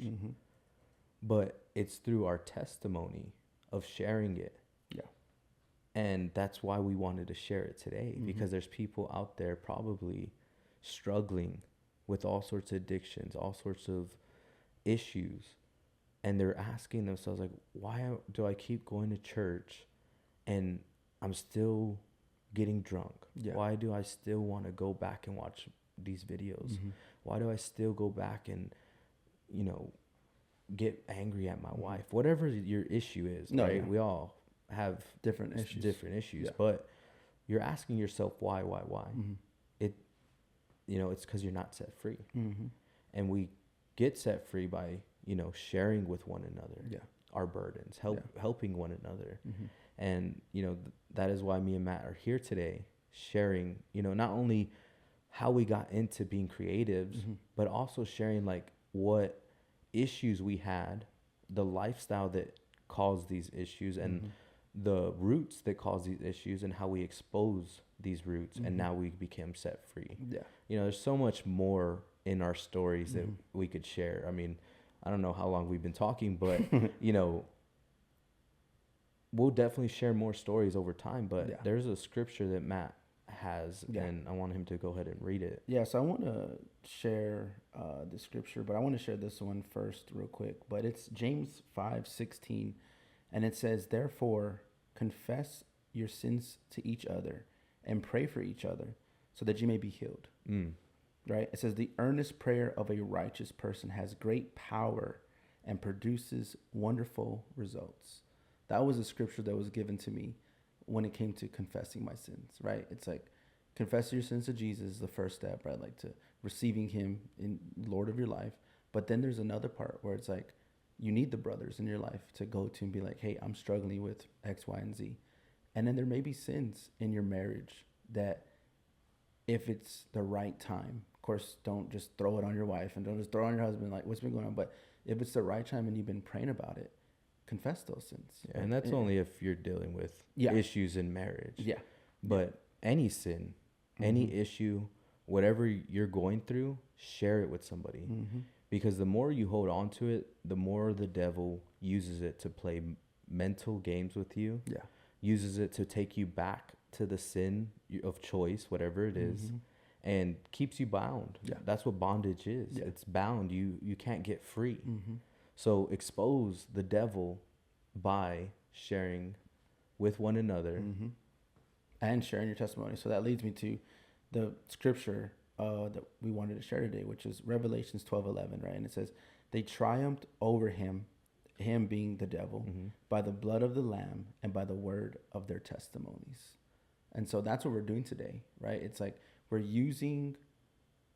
But it's through our testimony of sharing it. Yeah. And that's why we wanted to share it today, because there's people out there probably struggling with all sorts of addictions, all sorts of issues. And they're asking themselves, like, why do I keep going to church and I'm still getting drunk? Yeah. Why do I still want to go back and watch these videos? Why do I still go back and, get angry at my wife? Whatever your issue is, right? Yeah. We all have different issues, but you're asking yourself, why? It's because you're not set free. And we get set free by, sharing with one another our burdens, helping one another. And, that is why me and Matt are here today, sharing, not only how we got into being creatives, but also sharing, like, what issues we had, the lifestyle that caused these issues, and the roots that cause these issues, and how we expose these roots, and now we became set free. Yeah. There's so much more in our stories that we could share. I mean, I don't know how long we've been talking, but, we'll definitely share more stories over time. But there's a scripture that Matt has, and I want him to go ahead and read it. Yeah, so I want to share the scripture, but I want to share this one first real quick. But it's James 5:16, and it says, therefore, confess your sins to each other and pray for each other so that you may be healed. Right? It says, the earnest prayer of a righteous person has great power and produces wonderful results. That was a scripture that was given to me when it came to confessing my sins, right? It's like, confess your sins to Jesus is the first step, right? Like to receiving him in Lord of your life. But then there's another part where it's like, you need the brothers in your life to go to and be like, hey, I'm struggling with X, Y, and Z. And then there may be sins in your marriage that if it's the right time, of course, don't just throw it on your wife and don't just throw it on your husband, like what's been going on. But if it's the right time and you've been praying about it, confess those sins. Yeah, and that's only if you're dealing with issues in marriage. Yeah. But any sin, any issue, whatever you're going through, share it with somebody. Because the more you hold on to it, the more the devil uses it to play mental games with you. Yeah. Uses it to take you back to the sin of choice, whatever it is, and keeps you bound. Yeah. That's what bondage is. Yeah. It's bound. You can't get free. So expose the devil by sharing with one another. And sharing your testimony. So that leads me to the scripture that we wanted to share today, which is Revelations 12:11, right? And it says, they triumphed over him being the devil, by the blood of the Lamb and by the word of their testimonies. And so that's what we're doing today, right? It's like we're using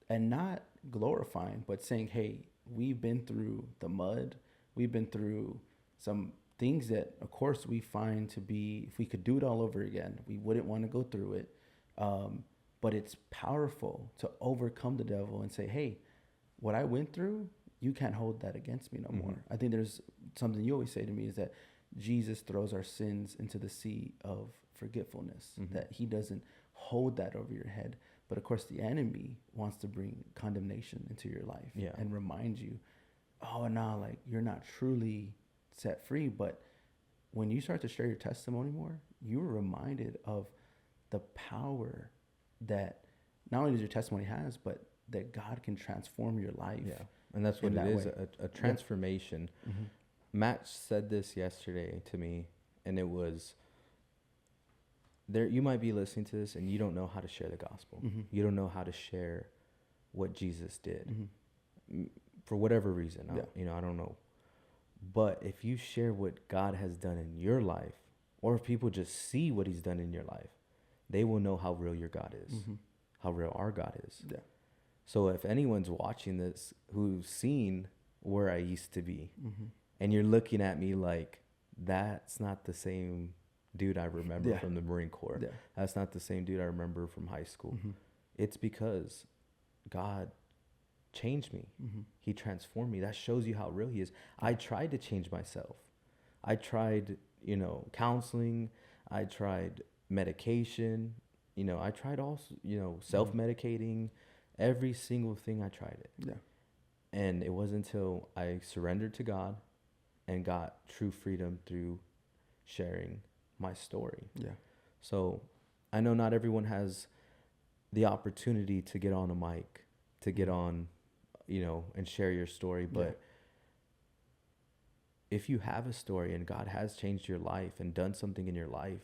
and not glorifying, but saying, hey, we've been through the mud. We've been through some things that, of course, we find to be, if we could do it all over again, we wouldn't want to go through it. But it's powerful to overcome the devil and say, hey, what I went through, you can't hold that against me no more. I think there's something you always say to me is that Jesus throws our sins into the sea of forgetfulness, that he doesn't hold that over your head. But of course, the enemy wants to bring condemnation into your life and remind you, oh, no, like you're not truly set free. But when you start to share your testimony more, you're reminded of the power that not only does your testimony has, but that God can transform your life. Yeah, and that's what it is, a transformation. Matt said this yesterday to me, and it was, there. You might be listening to this and you don't know how to share the gospel. You don't know how to share what Jesus did for whatever reason. I don't know. But if you share what God has done in your life, or if people just see what he's done in your life, they will know how real your God is, how real our God is. Yeah. So if anyone's watching this who's seen where I used to be, and you're looking at me like, that's not the same dude I remember from the Marine Corps. Yeah. That's not the same dude I remember from high school. It's because God changed me. He transformed me. That shows you how real he is. I tried to change myself. I tried, counseling. I tried medication. I tried also, self-medicating. Every single thing, I tried it. Yeah. And it wasn't until I surrendered to God and got true freedom through sharing my story. Yeah. So I know not everyone has the opportunity to get on a mic, to get on, and share your story. But if you have a story and God has changed your life and done something in your life,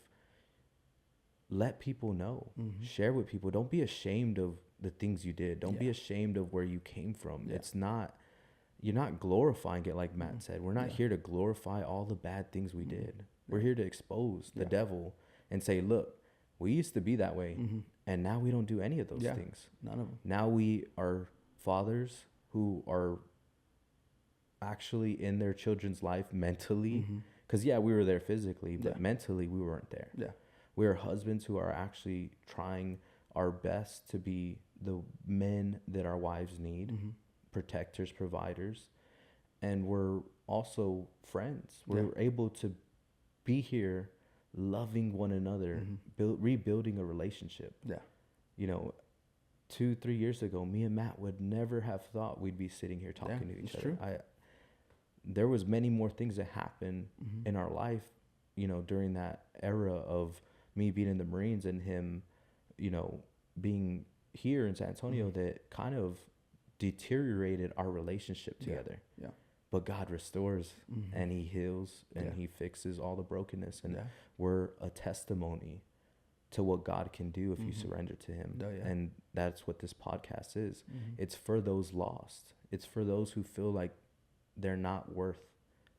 let people know. Share with people. Don't be ashamed of the things you did. Don't be ashamed of where you came from. It's not, you're not glorifying it, like Matt said. We're not here to glorify all the bad things we did. We're here to expose the devil and say, look, we used to be that way, and now we don't do any of those things. None of them. Now we are fathers who are actually in their children's life mentally. Because, we were there physically, but mentally we weren't there. Yeah. We are husbands who are actually trying our best to be the men that our wives need, protectors, providers. And we're also friends. We're able to be here loving one another, rebuilding a relationship. Yeah. 2-3 years ago, me and Matt would never have thought we'd be sitting here talking to each other. True. There was many more things that happened in our life, during that era of me being in the Marines and him, being here in San Antonio, that kind of deteriorated our relationship together. Yeah. But God restores and he heals and he fixes all the brokenness. And we're a testimony to what God can do if you surrender to him. And that's what this podcast is. It's for those lost. It's for those who feel like they're not worth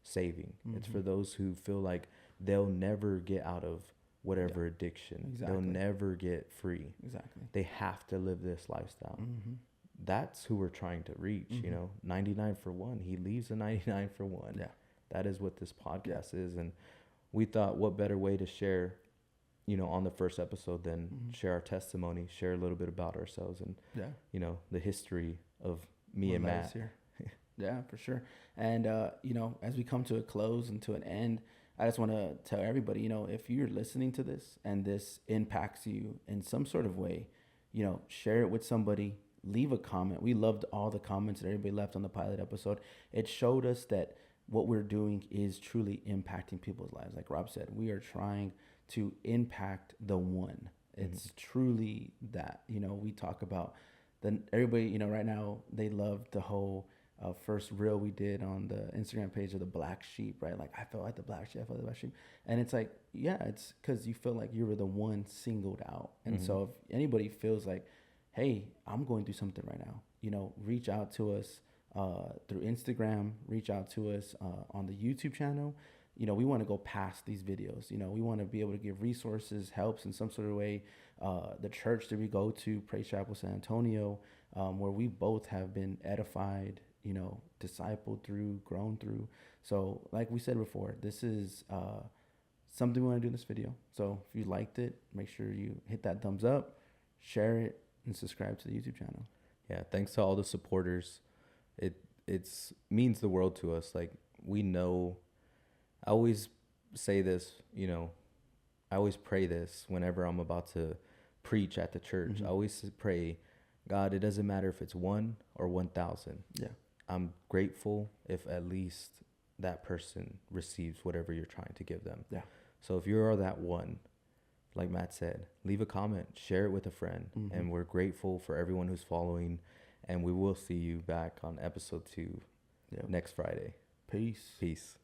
saving. It's for those who feel like they'll never get out of whatever addiction. They'll never get free. They have to live this lifestyle. That's who we're trying to reach, you know, 99 for one. He leaves a 99 for one. Yeah. That is what this podcast is. And we thought, what better way to share, you know, on the first episode than share our testimony, share a little bit about ourselves and, you know, the history of me and Matt. Here. Yeah, for sure. And, you know, as we come to a close and to an end, I just want to tell everybody, you know, if you're listening to this and this impacts you in some sort of way, you know, share it with somebody, leave a comment. We loved all the comments that everybody left on the pilot episode. It showed us that what we're doing is truly impacting people's lives. Like Rob said, we are trying to impact the one. It's truly that, you know, we talk about then everybody, you know, right now they love the whole first reel we did on the Instagram page of the black sheep, right? Like, I felt like the black sheep, I felt like the black sheep. And it's like, yeah, it's because you feel like you were the one singled out. And so if anybody feels like, hey, I'm going through something right now, you know, reach out to us through Instagram, reach out to us on the YouTube channel. You know, we want to go past these videos. You know, we want to be able to give resources, helps in some sort of way. The church that we go to, Praise Chapel San Antonio, where we both have been edified, you know, discipled through, grown through. So like we said before, this is something we want to do in this video. So if you liked it, make sure you hit that thumbs up, share it, and subscribe to the YouTube channel. Yeah, thanks to all the supporters. It's means the world to us. Like, we know, I always say this, you know, I always pray this whenever I'm about to preach at the church. I always pray, God, it doesn't matter if it's 1 or 1,000. Yeah. I'm grateful if at least that person receives whatever you're trying to give them. Yeah. So if you're that one, like Matt said, leave a comment, share it with a friend. And we're grateful for everyone who's following. And we will see you back on episode 2 next Friday. Peace.